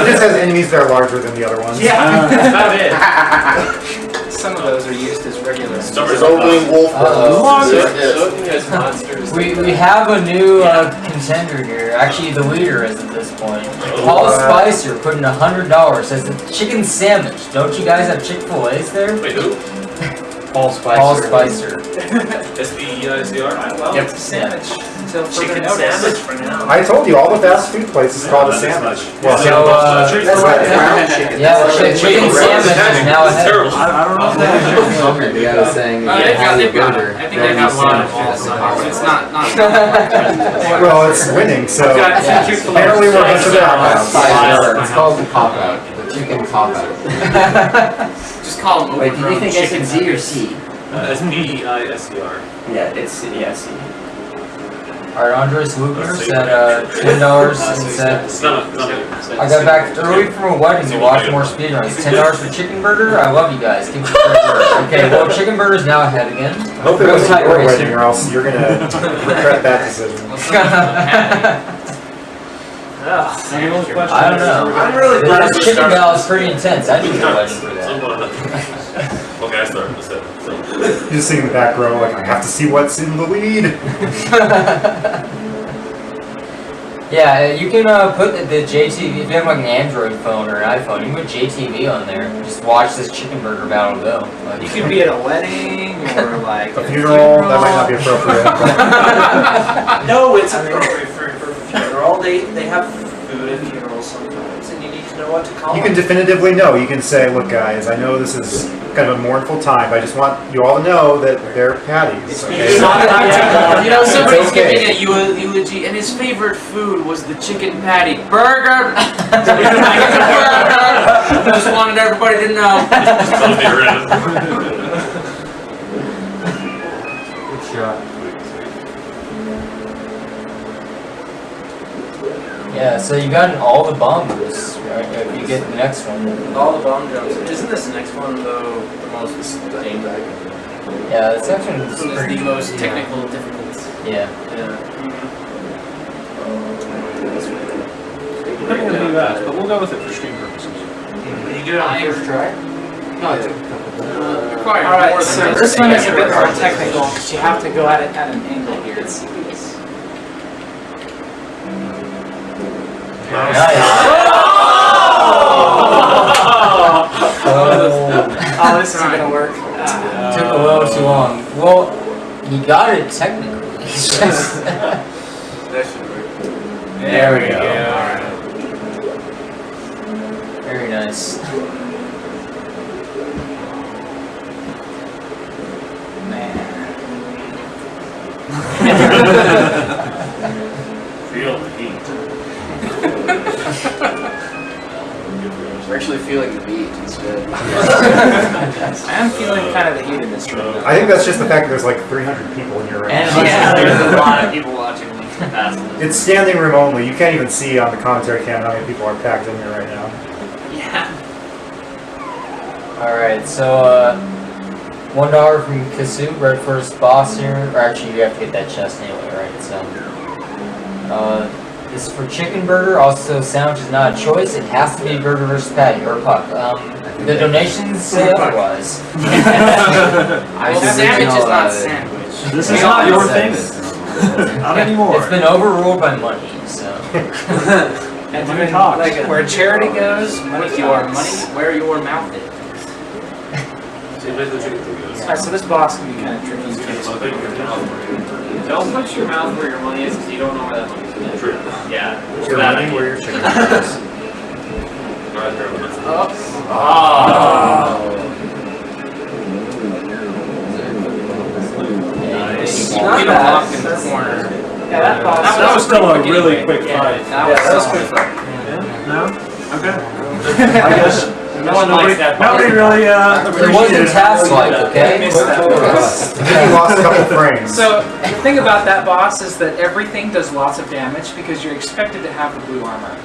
just has enemies that are larger than the other ones. Yeah, that's about it. Some of those are used as regular. There's only wolf Something has monsters. We have a new contender here. Actually, the leader is at this point. Paul Spicer put in $100. Says the chicken sandwich. Don't you guys have Chick-fil-A's there? Wait, who? Paul Spicer. Paul Spicer. SBEICR? Well, it's a sandwich. Until further Chicken notice. sandwich for now. I told you, all the fast food places call it a sandwich. Well, So, yeah, chicken sandwich is now ahead. Terrible. I don't know if that The guy was saying, They've got have a it. burger. I think they've got a lot of balls. It's not. well, it's winning, so Got apparently we're going to the outhouse. It's called the cop out. The chicken cop out. Just call them Wait, did you overgrown think chicken S and Z or nuggets. C? SBEISCR. Yeah, it's C. Alright, Andres Luker said $10 and said It's not a I got back early from a wedding to watch more speedruns. $10 for chicken burger. I love you guys. Keep it okay, well, chicken burger's now ahead again. Hope it wasn't your wedding, or else you're gonna regret that decision. I don't know. I'm really glad This chicken gal is pretty intense. I need a wedding for that. Okay, I started. So. You're just sitting in the back row, like, I have to see what's in the lead. Yeah, you can put the JTV, if you have like an Android phone or an iPhone, you can put JTV on there. Just watch this chicken burger battle go. Like, You could be at a wedding or like A funeral, that might not be appropriate. No, it's appropriate for a funeral. They have food at funerals sometimes, and you need to know what to call You them. can definitively know. You can say, look guys, I know this is kind of a mournful time, but I just want you all to know that they're patties. Okay? You know, somebody's It's okay. giving a eulogy, and his favorite food was the chicken patty burger. Just wanted everybody to know. good shot. Yeah, so you got all the bomb boosts, right? If you get the next one. All the bomb jumps. Isn't this next one though the most dangerous? Yeah, this next one is This is pretty the most technical difficult. Yeah. We're not gonna do that, but we'll go with it for stream purposes. Did you do it on the first try? No, it took a couple. Alright, so this one is a bit more technical because you have to go at it at an angle here. Nice. Oh, this isn't gonna work. Took a little too long. Well, you got it technically. It's just That should work. There we go. Alright. Very nice. Feel the heat. We're actually feeling the beat instead. I am feeling kind of the heat in this room. I think that's just the fact that there's like 300 people in here right now. Yeah, there's a lot of people watching me. It's standing room only. You can't even see on the commentary cam how many people are packed in here right now. Yeah. Alright, so $1 from Kasu, red first boss here. Or actually you have to get that chest anyway, right? So this is for chicken burger, also sandwich is not a choice, it has to be burger versus patty, or puck. The donations say otherwise. Well, sandwich is not sandwich. This is not your thing? Not anymore. It's been overruled by money, so. And when, like, where charity goes, money talks. Where your mouth is. Alright, so this boss can be kind of tricky. Don't put your mouth where your money is because you don't know where that money's going. True. Yeah. You're running where your chicken is. Not Get bad. locked in the corner. Yeah, that boss. That was still a really quick fight. That was quick. No? Okay. I guess nobody really It wasn't task-like, okay? You lost a couple frames. So the thing about that boss is that everything does lots of damage because you're expected to have the blue armor.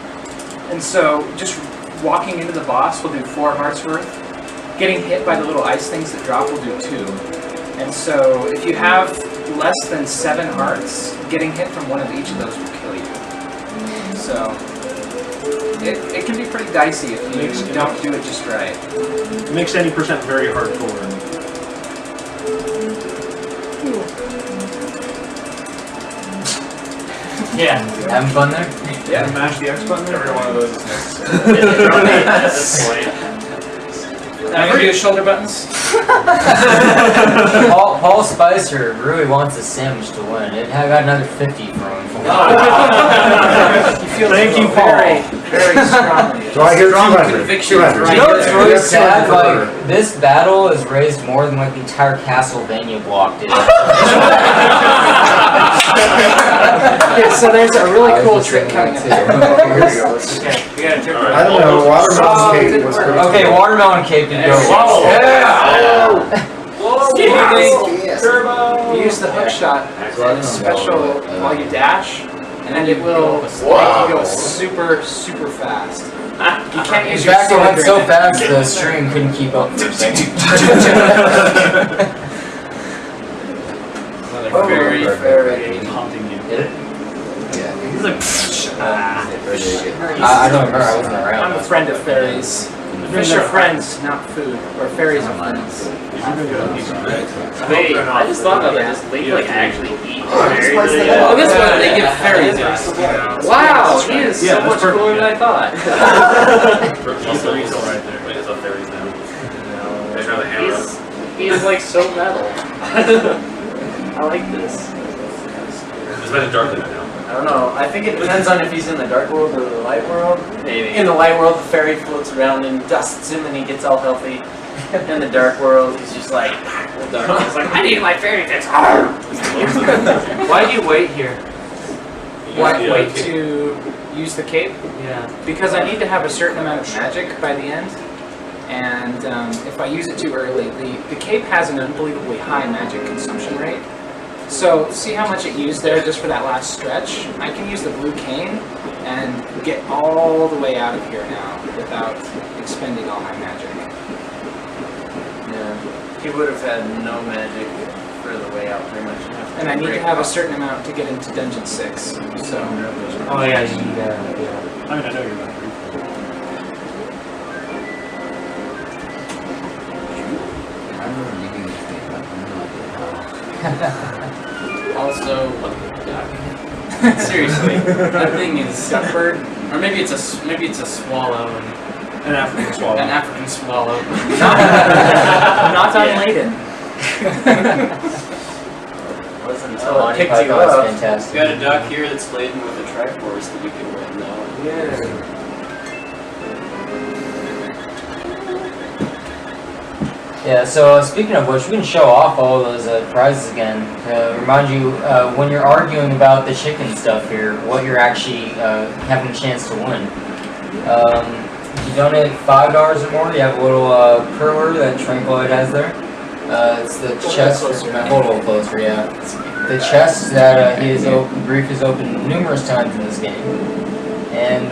And so just walking into the boss will do 4 hearts worth. Getting hit by the little ice things that drop will do 2. And so if you have less than 7 hearts, getting hit from one of each of those will kill you. So it can be pretty dicey if you don't do it just right. It makes any percent very hardcore. Yeah. Having fun there? Yeah. Mash the X button there? Every one of those is necessary. At this point. Now you do shoulder buttons. Paul Spicer really wants a sandwich to win. It got another 50 from him. Thank you, Paul. Very strongly. Do I hear Strong 200? conviction. 200. You know what's really Yeah. sad? Like, this battle has raised more than like the entire Castlevania block did. Okay, so there's a really cool trick coming up. Here we go. I don't know, watermelon cake was pretty Okay, cool. watermelon cake did go. Whoa. You use the hook shot, and it's special while you dash, and and it will make you go super, super fast. You can't use your In fact, it sword went so during that. fast the stream couldn't keep up for a second. Very haunting you. Did it? Yeah. He's like, I don't remember, I wasn't around. I'm a friend of fairies. Fish are friends, not food. Or fairies are friends. Wait, I just thought about that. Does Link like actually eat berries? oh, this one they give fairy dust. Wow, he is so much cooler than I thought. right there. Wait, it's up fairies now. They try to hammer up. He is like so metal. I like this. It's better dark than that now. I don't know. I think it depends on if he's in the dark world or the light world. Maybe. In the light world, the fairy floats around and dusts him and he gets all healthy. In the dark world, he's just like, He's like, I need my fairy fix. Why do you wait here? wait to use the cape? Yeah. Because I need to have a certain amount of magic by the end. And if I use it too early, the cape has an unbelievably high magic consumption rate. So see how much it used there just for that last stretch? I can use the blue cane and get all the way out of here now without expending all my magic. Yeah. He would have had no magic for the way out pretty much. And I need to have a certain amount to get into Dungeon 6. So. Oh yeah, yeah. I mean, I know you're not free. I remember leaving this game, but I'm not sure how. Also, seriously, that thing is bird, or maybe it's a swallow. An African swallow. An African swallow. Not unladen. Wasn't Oh, until it picked you Python's up. fantastic. You got a duck here that's laden with a Triforce that you can win now. Yeah. Yeah, so speaking of which, we can show off all those prizes again. Remind you, when you're arguing about the chicken stuff here, what you're actually having a chance to win. If you donate $5 or more, you have a little curler that Tranquilite has there. It's the chest, hold a little closer, yeah. The chest that Reaif has opened numerous times in this game. And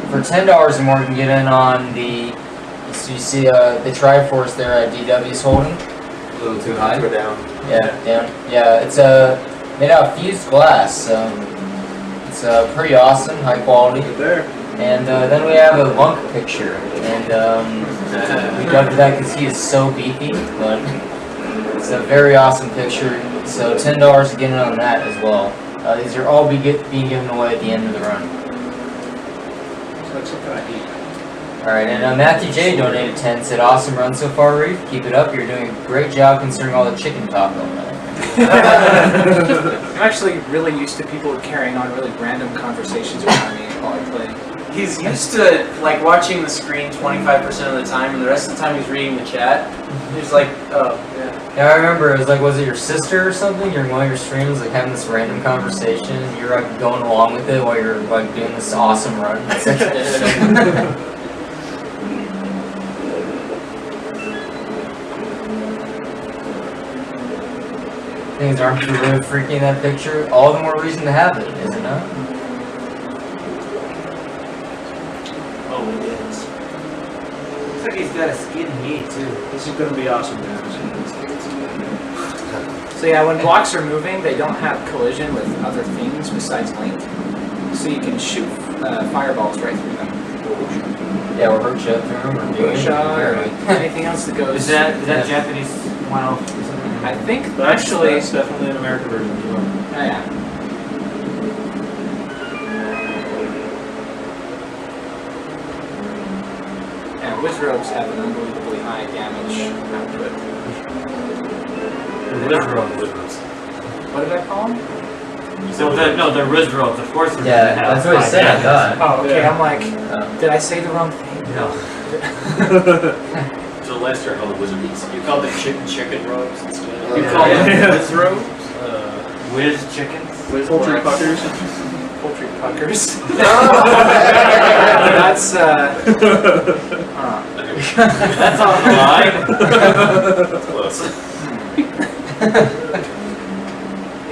for $10 or more, you can get in on the, so you see the Triforce there DW's holding. A little too high. Go down. Yeah, down. Yeah, it's made out of fused glass. It's pretty awesome, high quality. Right there. And then we have a Lunk picture, and we dubbed that because he is so beefy, but it's a very awesome picture, so $10 to get in on that as well. These are all being given away at the end of the run. It's like something I eat. Alright, and Matthew J donated 10, said, awesome run so far, Reaif. Keep it up, you're doing a great job considering all the chicken talk going on. I'm actually really used to people carrying on really random conversations around me while I play. He's used to like watching the screen 25% of the time, and the rest of the time he's reading the chat. He's like, oh, yeah. Yeah, I remember, it was like, was it your sister or something? You're in one of your streams, like, having this random conversation, and you're, like, going along with it while you're, like, doing this awesome run. Things aren't too really freaking that picture. All the more reason to have it, is it not? Oh, it is. Looks like he's got a skin meat too. This is going to be awesome, guys. So yeah, when blocks are moving, they don't have collision with other things besides Link. So you can shoot fireballs right through them. Yeah, or hurt shot through them, or do or anything else that goes. Is that Japanese wow? I think actually That's definitely an American version as well. Oh, yeah. Yeah, Wizrobes have an unbelievably high damage output. Wizrobes. What did I call them? So they're Wizrobes, of course. Yeah, that's what I said, I thought. Oh, okay, I'm like, did I say the wrong thing? No. So last year I called them wizard meats. You called them chicken robes instead. You call them Whiz robes? Whiz chickens? Poultry puckers. Poultry puckers. That's That's on the line. Close.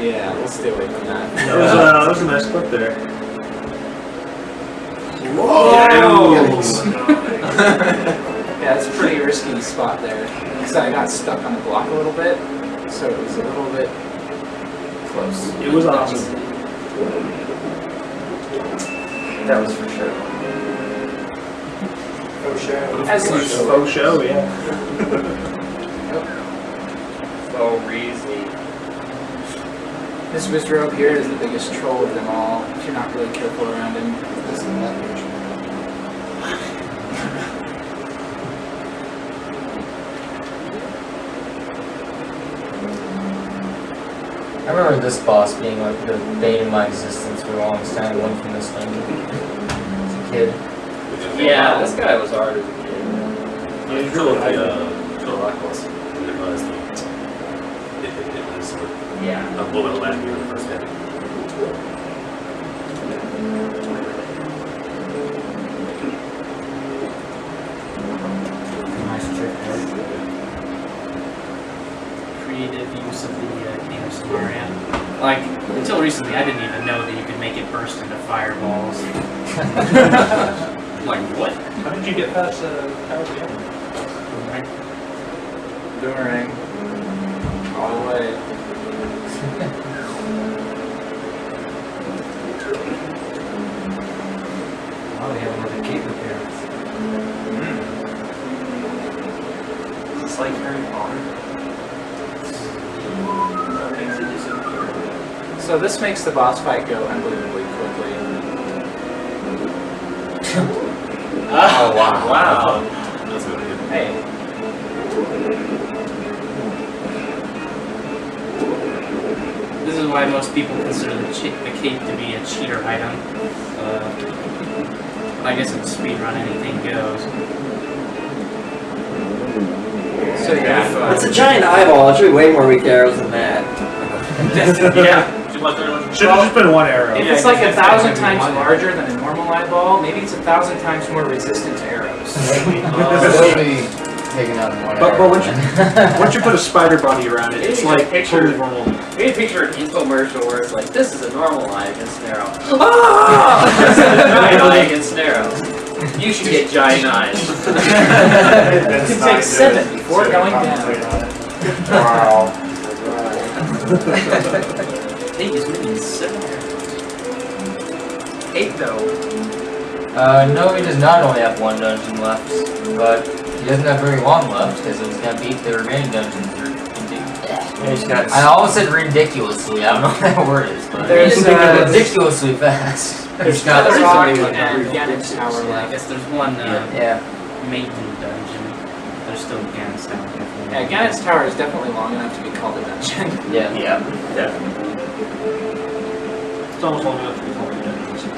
Yeah, we'll stay away from that. That was a nice clip there. Whoa! Yeah, it's a pretty risky spot there. So I got stuck on the block a little bit, so it was a little bit close. It was awesome. That was for sure. Oh, show. As usual. Faux show, yeah. So Reasley. This wizard up here is the biggest troll of them all. If you're not really careful around him. Listen to that picture. I remember this boss being like the bane of my existence for the longest time, one from this thing as a kid. Yeah, this guy was hard as a kid. Yeah, he's really high. Kill a rock boss. And then realized it was sort of a little bit last year on the first hit. Nice trick there. Creative use of the King of Samaria. Like, until recently, I didn't even know that you could make it burst into fireballs. Like, what? How did you get past Power Beyond? Boomerang. All the way. Oh, they have another cape appearance. It's like Harry Potter. So this makes the boss fight go unbelievably quickly. Oh, wow. Wow. That's what it is. Hey. This is why most people consider the cape to be a cheater item. I guess in speedrun anything goes. So yeah. It's a giant eyeball. It should be way more weak arrows than that. Yeah. Should have just been one arrow. If it's like 1,000 times larger than a normal eyeball, maybe it's 1,000 times more resistant to arrows. Still be taking out one But arrow. once you put a spider body around it, it's like totally normal. We need a picture of an infomercial where it's like, this is a normal eye against an arrow. Ah! This is a giant eye against an arrow. You should get giant eyes. You can take 7 before going down. Wow. 8 is maybe 7. 8 though. No, he does not only have one dungeon left, but he doesn't have very long left because it was going to beat the remaining dungeons. I almost said ridiculously. I don't know what that word is, but There's, ridiculously fast. There's Other another rock rock and and Ganon's yeah, tower I left. guess there's one Yeah. maiden dungeon. There's still Ganon's tower. Yeah, Ganon's tower is definitely long enough to be called a dungeon. Yeah. Yeah, definitely. It's almost long enough to be called a dungeon.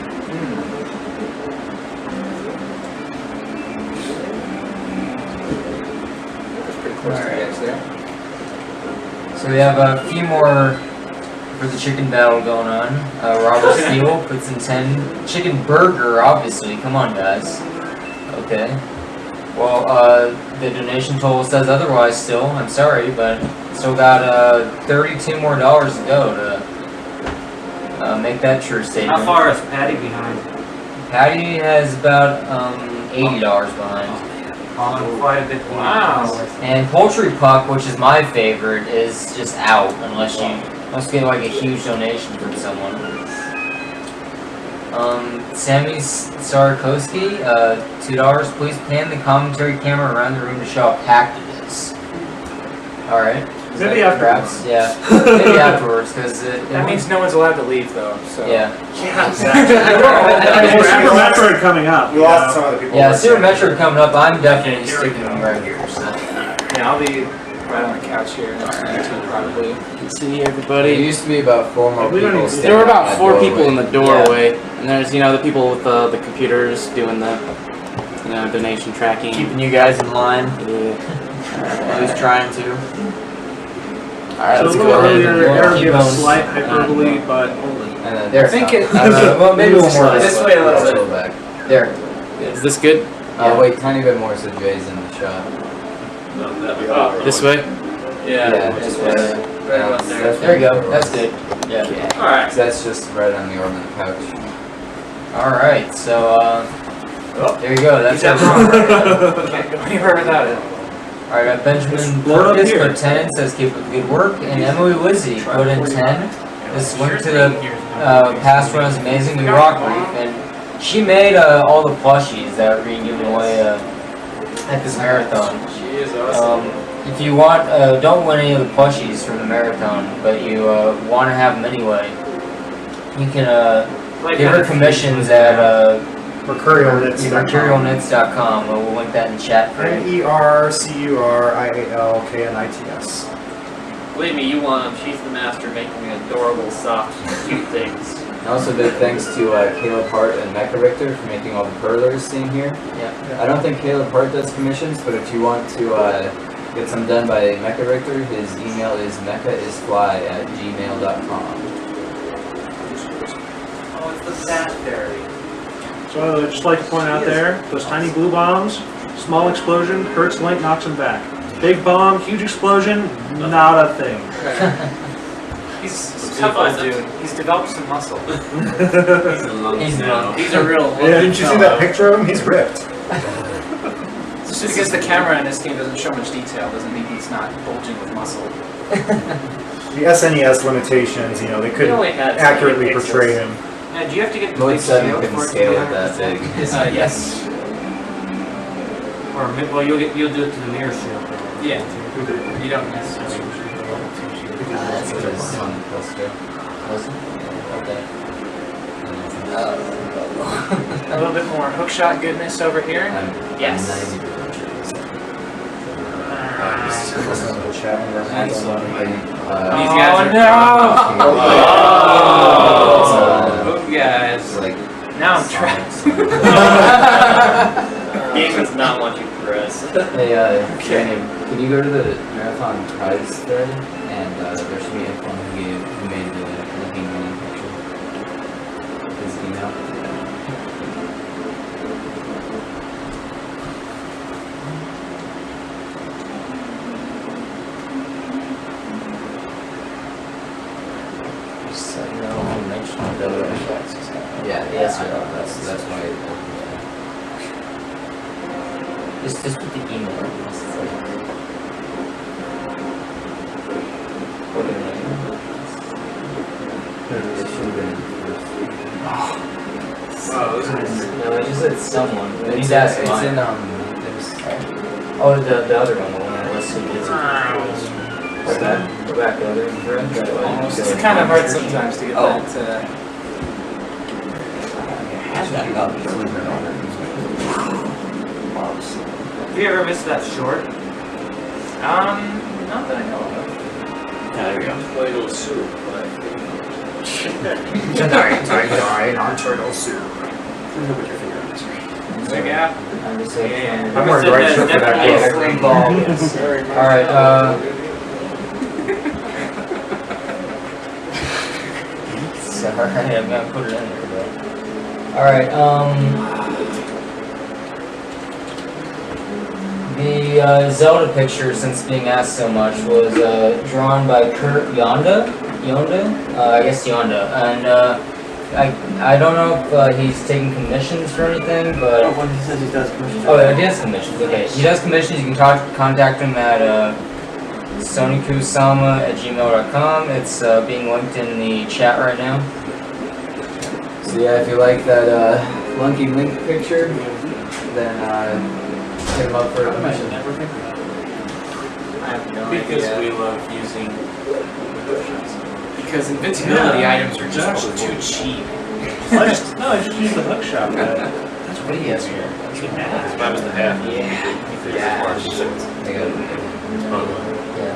That's pretty close to the edge there. So we have a few more for the chicken battle going on. Robert Steele puts in 10. Chicken burger, obviously. Come on, guys. Okay. Well, the donation total says otherwise still. I'm sorry, but still got $32 more to go to make that true statement. How far is Patty behind? Patty has about $80 behind. Quite a bit. Wow. And Poultry Puck, which is my favorite, is just out unless you get like a huge donation from someone. Sammy Sarakowski, $2. Please pan the commentary camera around the room to show how packed it is. All right. Maybe afterwards. Yeah. Maybe afterwards, because That means no one's allowed to leave though. So. Yeah. Yeah, exactly. Super Metroid coming up. We lost some of the people. Yeah, Super Metroid coming up. I'm definitely sticking them right here. So. Yeah, I'll be right on the couch here next to you probably. There See everybody. used to be about 4 more We don't people. need to- There were about standing 4 outside people in the doorway. doorway, and there's the people with the computers doing the donation tracking. Keeping you guys in line. Yeah. At least trying to. So Alright, a let's little go ahead earlier, and Eric keep gave a going. slight hyperbole, but only. And then there. I think it- well, maybe one more. This way a little bit. back. There. Is this good? Wait, tiny bit more so Jay's in the shot. No, that'd be Oh, This way? Yeah. this way. Right about there. There you go. That's good. Yeah. Alright. So that's just right on the ornament pouch. Alright, so there you go. That's Can't go anywhere without it. Alright, Benjamin Purkis put 10 and says keep up the good work. And Emily Wizzy put in 10. This went to the past run is amazing. We rock Reaif. And she made all the plushies that are being given away at this marathon. She is awesome. If you want, don't win any of the plushies from the marathon, but you want to have them anyway, you can give her commissions at mercurialknits.com. We'll link that in chat for you. MERCURIALKNITS. Believe me, you want them. She's the master making adorable, soft, cute things. And also big thanks to Caleb Hart and Mecha Victor for making all the purlers seen here. Yeah. I don't think Caleb Hart does commissions, but if you want to get some done by Mecha Victor, his email is mechaisfly@gmail.com. Oh, it's the Sashberry. So I'd just like to point out there, those tiny blue bombs, small explosion, hurts Link, knocks him back. Big bomb, huge explosion, not a thing. He's a tough old dude. He's developed some muscle. He's a real. Yeah, didn't you see that picture of him? He's ripped. Just because the camera in this game doesn't show much detail doesn't mean he's not bulging with muscle. The SNES limitations, you know, they couldn't accurately portray him. Now, do you have to get the Mode big 7 scale couldn't for it to scale be it that 100%? big. Yes. Or well, you'll do it to the mirror scale. Yeah. You don't necessarily. That's what it's on the poster. Okay. A little bit more hookshot goodness over here. Yes. These guys are no! Oh, guys. Now I'm trapped. Game does not want you to progress. Hey, Daniel, can you go to the marathon prize thread? And there should be info on who made the game winning picture. His email. Yeah, yes, that's why. Just put the email. Wow, those are No, I just said someone. It's in oh, the other one, the one that listed is. What's that? Go back to the other thread. Almost. It's kind of hard sometimes to get that. Have you ever missed that short? Not that I know of. Yeah, there we go. Play-Doh soup. Sorry, non-turtle soup. Big app. I'm just saying. I'm wearing the right shirt for that Green ball. Alright, sorry, I'm gonna put it in there, but. Alright, the Zelda picture, since being asked so much, was drawn by Kurt Yonda? I guess Yonda. And I don't know if he's taking commissions for anything, but... Oh, when he says he does commissions. Oh, he does commissions, okay. He does commissions, you can contact him at sonikusama@gmail.com. It's being linked in the chat right now. So yeah, if you like that Lunky Link picture, then hit him up for a commission. I have no Because idea. we love using Because invincibility items are just too cheap. I just use the hook shot. That's what he has here. It's 5.5. Yeah. March 6th. I got it. It's probably Yeah.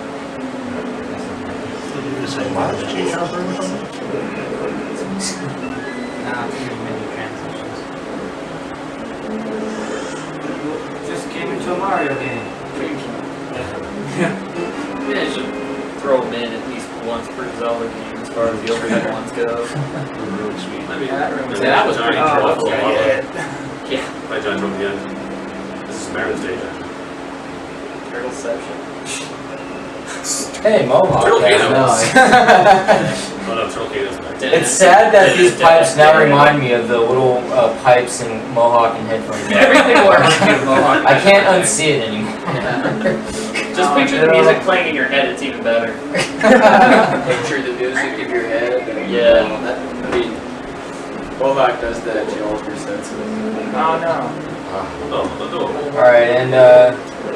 menu transitions. Just came into a Mario game. Yeah, you should throw them in at least once per Zelda game as far as the overhead ones go. really sweet. I mean, that was pretty Giant cool. truffle. Yeah. By John from the end. This is Mario Stage. Turtleception. Hey, Mohawk. Turtle Yeah, animals. no, Oh no, Turtle King is back. It's sad that these pipes now remind me of the little pipes in Mohawk and headphones. Everything works in Mohawk. I can't unsee it anymore. Just picture the music playing in your head, it's even better. Picture the music in your head. Yeah. I mean, Mohawk does that, you all your senses. Oh no. Alright, and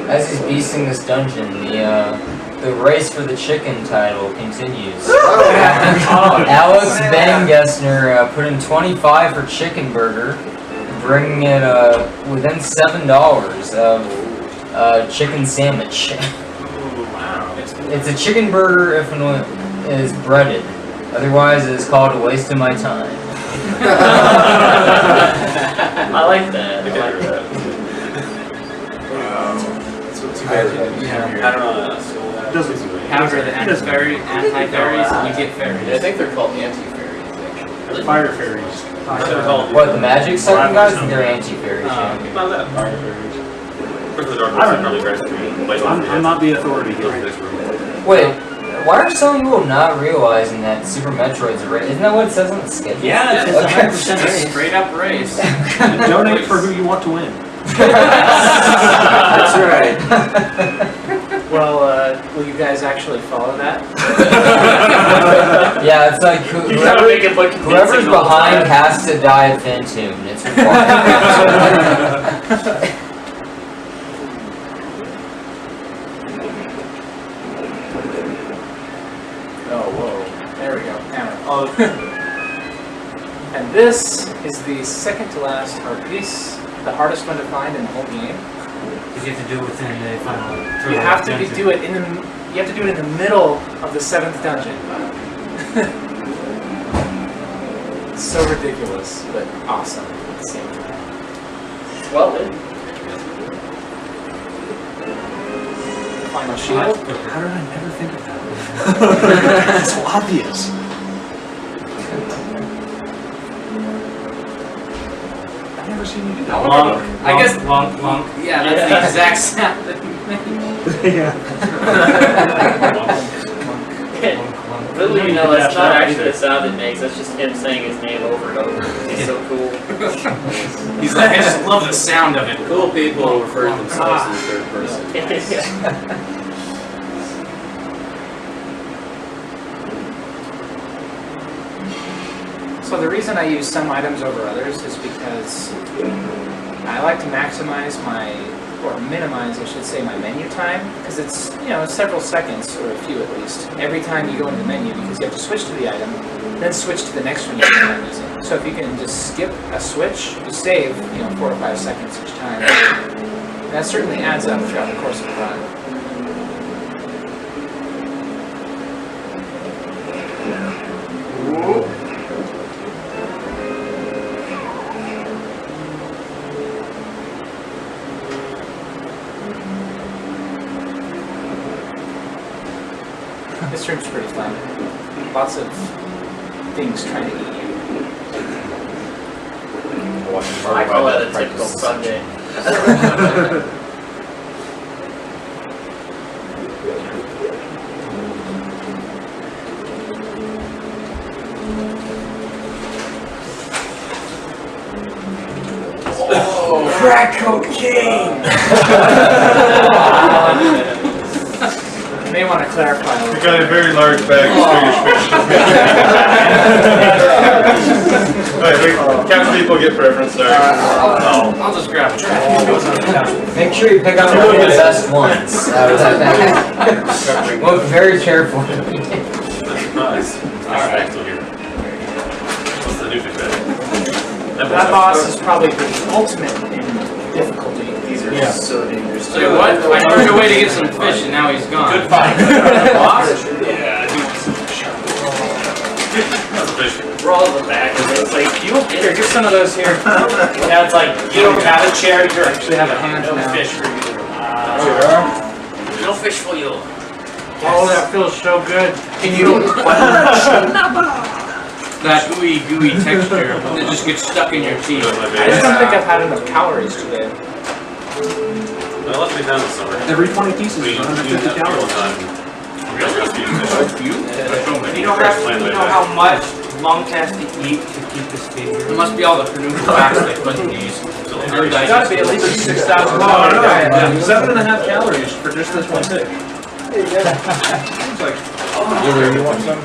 as he's beasting this dungeon, the race for the chicken title continues. Alex Van Gessner put in 25 for Chicken Burger, bringing it within $7 of chicken sandwich. Wow. It's a chicken burger if it is breaded. Otherwise, it is called a waste of my time. I like that. I like that. Too bad you didn't I don't know. Counter the anti-fairies, and you get fairies. I think they're called anti-fairies, actually. Fire fairies. What, the magic sucking guys? They're anti-fairies, yeah. Not that fire fairies. I'm not the authority here. Wait, why are some people not realizing that Super Metroid's a race? Isn't that what it says on the schedule? Yeah, it says 100% a straight up race. Donate for who you want to win. That's right. Well, will you guys actually follow that? Yeah, it's like whoever's behind has to die at Fantune. It's required. Oh, whoa. There we go. Hammer. Oh. And this is the second to last hard piece. The hardest one to find in the whole game. Because you have to do it within the final. You have to do it in the middle of the 7th dungeon. It's so ridiculous, but awesome at the same time. Well then. Final shield. How did I never think of that? It's so obvious. I've never seen you do that. I guess. Long. Yeah, that's the exact sound that you made. Yeah. Little you know, that's not actually the sound it makes, that's just him saying his name over and over. He's so cool. He's like, I just love the sound of it. Cool people refer to themselves in the third person. So the reason I use some items over others is because I like to maximize or minimize, I should say, my menu time, because it's, several seconds, or a few at least, every time you go into the menu, because you have to switch to the item, then switch to the next one you're not using. So if you can just skip a switch, you save, 4 to 5 seconds each time. And that certainly adds up throughout the course of the run. This room's pretty fun. Lots of things trying to eat you. I call that a typical Sunday. Oh, crack cocaine! You may want to clarify a little. You got a very large bag of Swedish fish. Alright, couch people get preference, sorry. I'll just grab it. Make sure you pick out one of the best ones. Look very carefully. Nice. Alright. What's the new fish bag? That boss is probably the ultimate in difficulty. These are so dangerous. So what? I turned away to get some fish and now he's gone. Good fight. Boss? Yeah, I do want some fish. That's a fish. We're all in the back of it. It's like, you don't Here, get some of those here. Yeah, it's like, you don't have a chair, you actually have a hand no now. fish for you. No fish for you. Oh, that feels so good. Can you... That gooey texture that just gets stuck in your teeth. I just don't think I've had enough calories today. Well, let's be down this summer. Every 20 pieces is 150 calories. We got recipes. You? You know how much Monk has to eat to keep his figure? It must be all the canoe packs they put in these. It's gotta be at least 6,000 calories. 7.5 calories for just this one thing. It's like, Either you want some?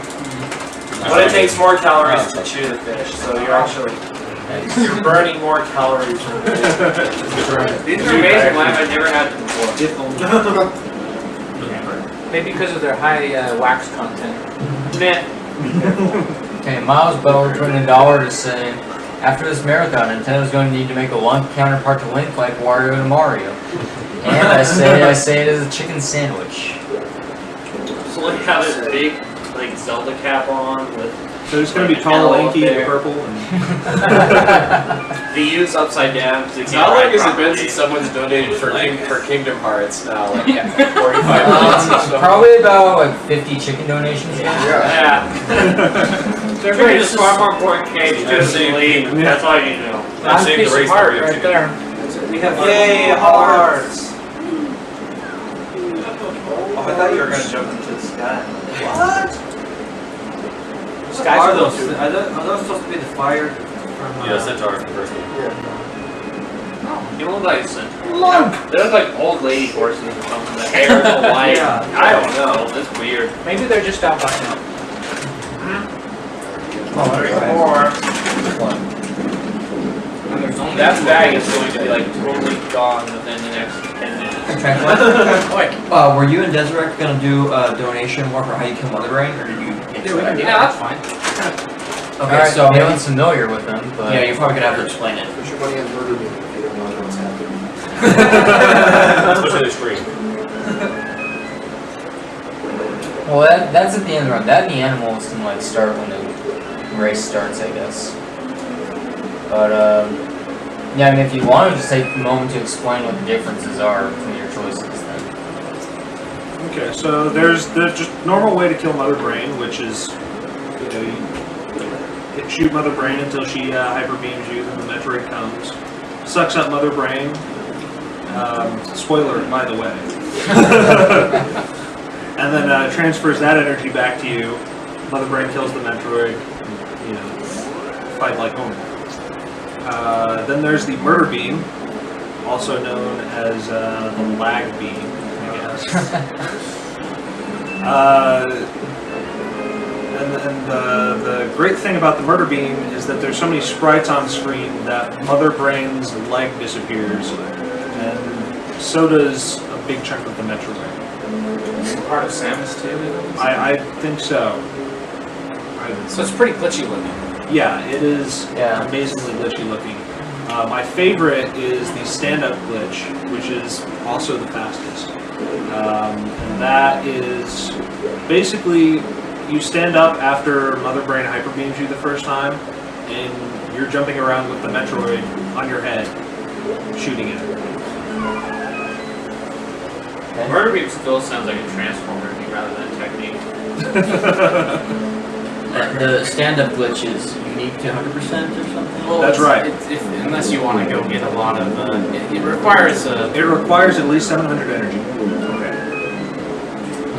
But it takes more calories to chew the fish, so you're burning more calories. These are amazing. Why have I never had them before? Maybe because of their high wax content. Okay, Miles Bell putting $1 to say, after this marathon, Nintendo's going to need to make a Link counterpart to Link like Wario to Mario. And I say it is a chicken sandwich. So look how this big, like, Zelda cap on with... So it's going to be tall, lanky, and purple. The U's upside down. It's not like it's been since someone's donated for Kingdom Hearts now, like 45 minutes. Probably about like 50 chicken donations. Yeah. They're going to far more important case to sleep. That's all you know. That's a piece of heart right there. We have yay hearts. Oh, I thought you were going to jump into the sky. What? Are those supposed to be the fire from... Yeah, Centaur from the first one. You look like they look like old lady horses or something. The hair is all white. I don't know. That's weird. Maybe they're just out by now. Oh, there's more. That bag is going to be like totally gone within the next 10 minutes. Were you and Desiree going to do a donation more for how you kill Mother Brain, or did you get to that? Yeah, that's fine. Okay, right, so no one's familiar with them, but... Yeah, you're probably going to have to explain it. Put your money on Murder Beam if you don't know what's happening. Especially the screen. Well, that's at the end of the run. That and the animals can like start when the race starts, I guess. But, yeah, I mean, if you want to just take a moment to explain what the differences are between your choices, then. Okay, so there's the just normal way to kill Mother Brain, which is, you know, you shoot Mother Brain until she hyper beams you, then the Metroid comes, sucks up Mother Brain. Spoiler, by the way. And then transfers that energy back to you. Mother Brain kills the Metroid. You know, fight like home. Then there's the Murder Beam, also known as the Lag Beam, I guess. And the great thing about the Murder Beam is that there's so many sprites on screen that Mother Brain's leg disappears, and so does a big chunk of the Metroid. Part of Samus too? I think so. So it's pretty glitchy looking. Yeah, it is amazingly glitchy looking. My favorite is the stand-up glitch, which is also the fastest. And that is basically you stand up after Mother Brain hyper beams you the first time, and you're jumping around with the Metroid on your head, shooting it. Murder Beam still sounds like a Transformer thing rather than a technique. The stand-up glitch is unique to 100% or something? Well, that's right. Unless you want to go get a lot of... it requires a... It requires at least 700 energy. Okay.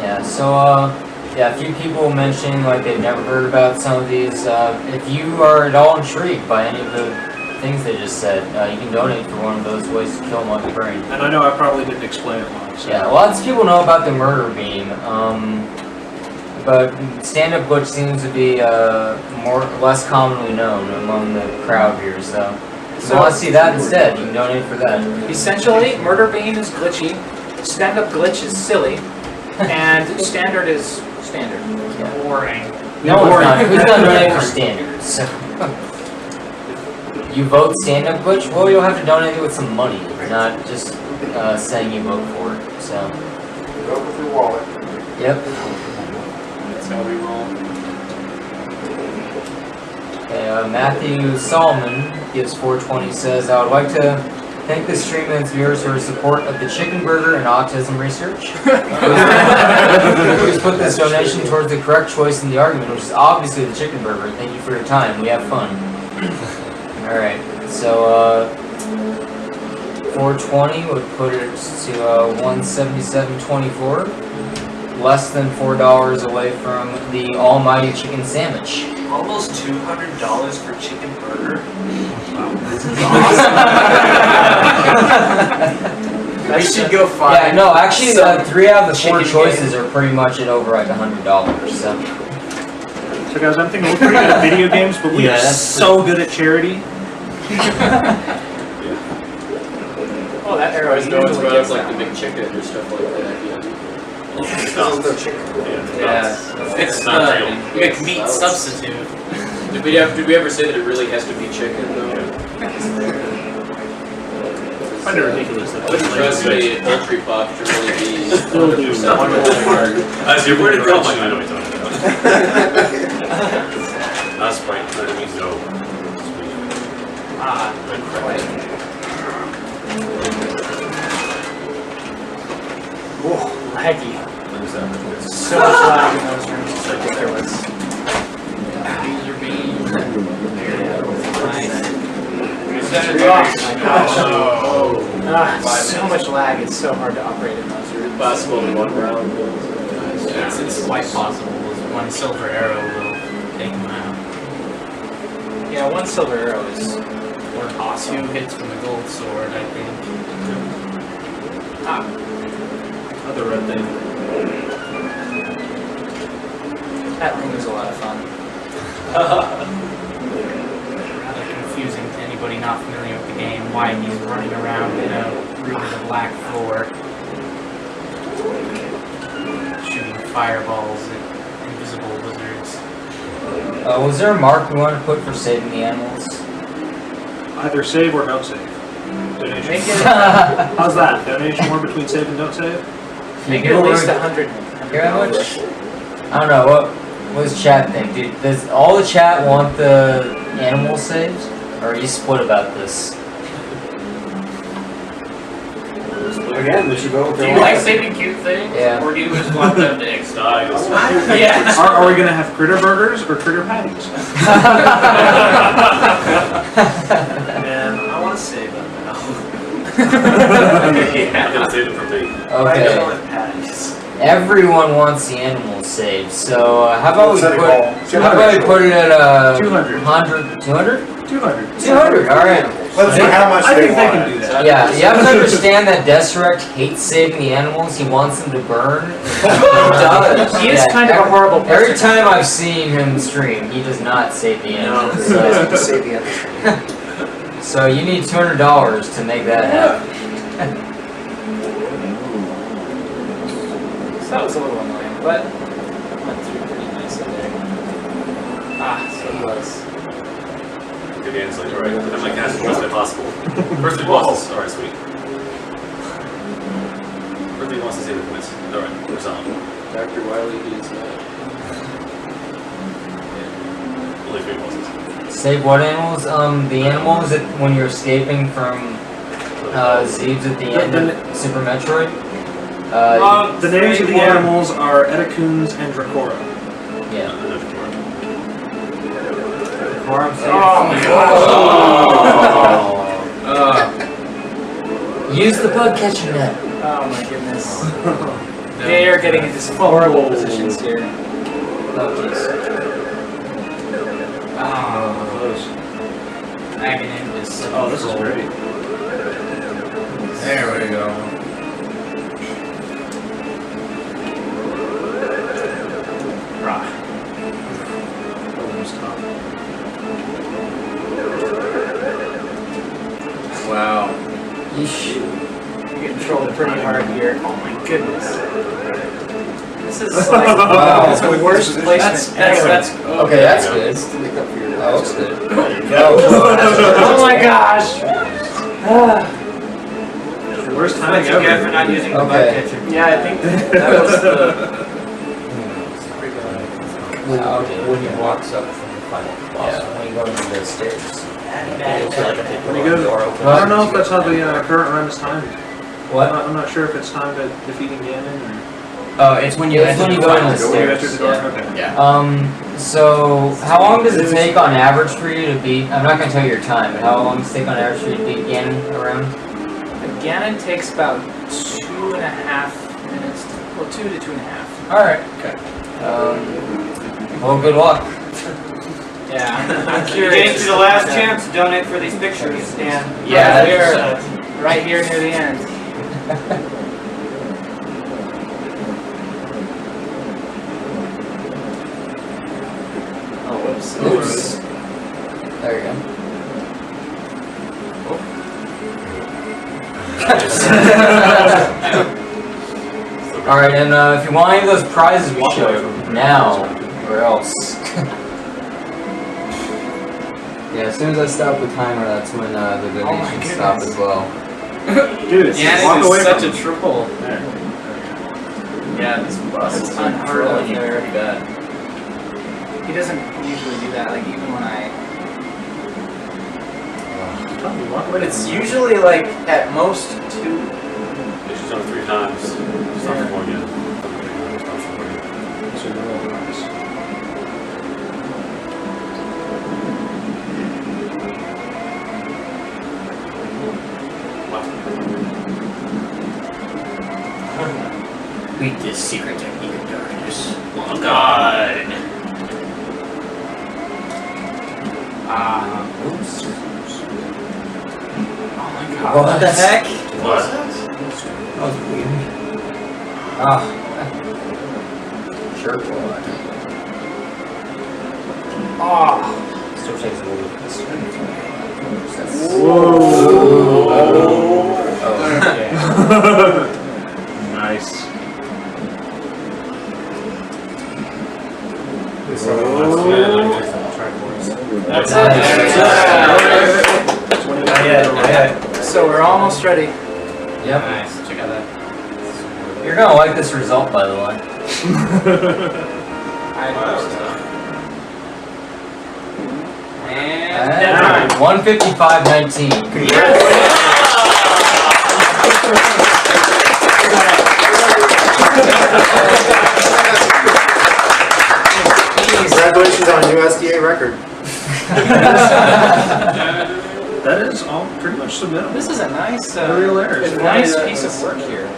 Yeah, so, yeah, a few people mentioning like they've never heard about some of these. If you are at all intrigued by any of the things they just said, you can donate for one of those ways to kill Mother Brain. And I know I probably didn't explain it well. So. Yeah, lots of people know about the Murder Beam. But stand-up glitch seems to be less commonly known among the crowd here, so if you want to see that instead, you can donate for that. Essentially, Murder Beam is glitchy, stand-up glitch is silly, and standard is standard. Yeah. Boring. Who's not donating for standards? So. You vote stand-up glitch? Well, you'll have to donate it with some money, not just saying you vote for it. So. Vote with your wallet. Yep. How we roll. Okay, Matthew Solomon gives 420, says, I would like to thank the stream and its viewers for support of the chicken burger and autism research. Please put this donation towards the correct choice in the argument, which is obviously the chicken burger. Thank you for your time. We have fun. Alright, so 420 would put it to 177.24. less than $4 away from the almighty chicken sandwich. Almost $200 for chicken burger. Wow, this is awesome. We should go find. Yeah, no, actually, 3 out of the 4 chicken choices are pretty much at over like $100. So. So guys, I'm thinking we're pretty good at video games, but we Yeah, are that's so good at charity. Oh, that arrow is No one's usually brought up gives like that. the McChicken or stuff like that. It's not. no chicken. It's It's not real. the McMeat substitute. Did we ever say that it really has to be chicken though? I find it ridiculous I that wouldn't trust the poultry pop to really be Still do. 100% hard. As you're word to tell, like, I know what you're talking about. That's right, that means no. Ah, good play. Whoa, laggy. So much lag in those rooms. It's ridiculous. So much lag. It's so hard to operate in those rooms. Possible in one round. It's quite possible. One silver arrow will take him out. Yeah, one silver arrow is Or 2 hits from the gold sword, I think. Other red thing. that room is a lot of fun. Rather confusing to anybody not familiar with the game, why he's running around in a room with a black floor, shooting fireballs at invisible lizards. Was there a mark we want to put for saving the animals? Either save or don't save. Donation. Make it, How's that? Donation more between save and don't save? make it at least 100. Hear how much? I don't know, what does chat think? Does all the chat want the animals saved? Or are you split about this? Again, we should go with Do you like saving cute things? Yeah. Or do you just want them to explode? Yeah. Are we gonna have critter burgers or critter patties? And I want to save them now. I'm gonna save it for me. Okay. Patties. Everyone wants the animals saved, so how about we Set a put goal. it at 200. 100? 200? 200. 200, alright. Let's see how much I they think they want. can do that. Yeah, you have to understand that Deathsrect hates saving the animals, he wants them to burn. He does. He is Yeah, kind of a horrible person. Every time I've seen him stream, he does not save the animals. To save the end. So you need $200 to make that happen. So that was a little annoying, but went through pretty nicely there. So close. Good game's like, alright, I'm like, that's the best way possible. First three bosses, alright, sweet. First three bosses, save the points. Alright, we're solid. Dr. Wiley, he's not. Only 3 bosses. Save what animals? The animals that when you're escaping from Zeebs at the end of Super Metroid. The names of the animals are Edacoons and Dracora. Yeah. Oh my gosh. Use the bug catching net. Oh my goodness. They are getting into some horrible positions here. Oh, jeez. Aghanim is so Oh, this is great. There we go. Wow. Yeesh. You're getting trolled pretty hard here. Oh my goodness. This is like Wow. it's the worst placement ever. Okay, that's good. Stick up for your That looks good. Oh my gosh. The worst time What you get for ever. not using the bug Okay. catcher? Yeah, I think that was the. When he walks up from the final boss, when you go into the stairs. When you go, I don't know if that's how the current run is timed. What? I'm not sure if it's timed at defeating Ganon or. Oh, it's when you enter the When you enter stairs. the door. Yeah. Okay. So how long does it take on average for you to beat? I'm not gonna tell you your time, but how long does it take on average for you to beat Ganon around? Ganon takes about 2.5 minutes to Well, 2 to 2.5. Alright. Okay. Well, good luck. Yeah, I'm You curious. gave you the last chance to donate for these pictures, Dan. Yeah, we're right here near the end. Oh, whoops. Oops. There you go. Alright, and if you want any of those prizes we showed, now, or else. Yeah, as soon as I stop the timer, that's when the donations stop as well. Dude, it's walk Dan away is from such a triple. Yeah, this bus is unheard of controlling you there. pretty bad. He doesn't usually do that, like even when I... It's usually like at most 2. She's done it 3 times. Start from more again. Read this secret technique of darkness. Oh god. Oops. Oh my god. What the heck? What? That was weird. Ah. Sure. Oh. Still takes a little bit. Nice. That's it. So we're almost ready. Yep. Nice. Check out that. You're gonna like this result, by the way. And 155.19. Congratulations on a new SDA record. That is all pretty much submittable. this is a nice, No real errors. a nice piece of work here.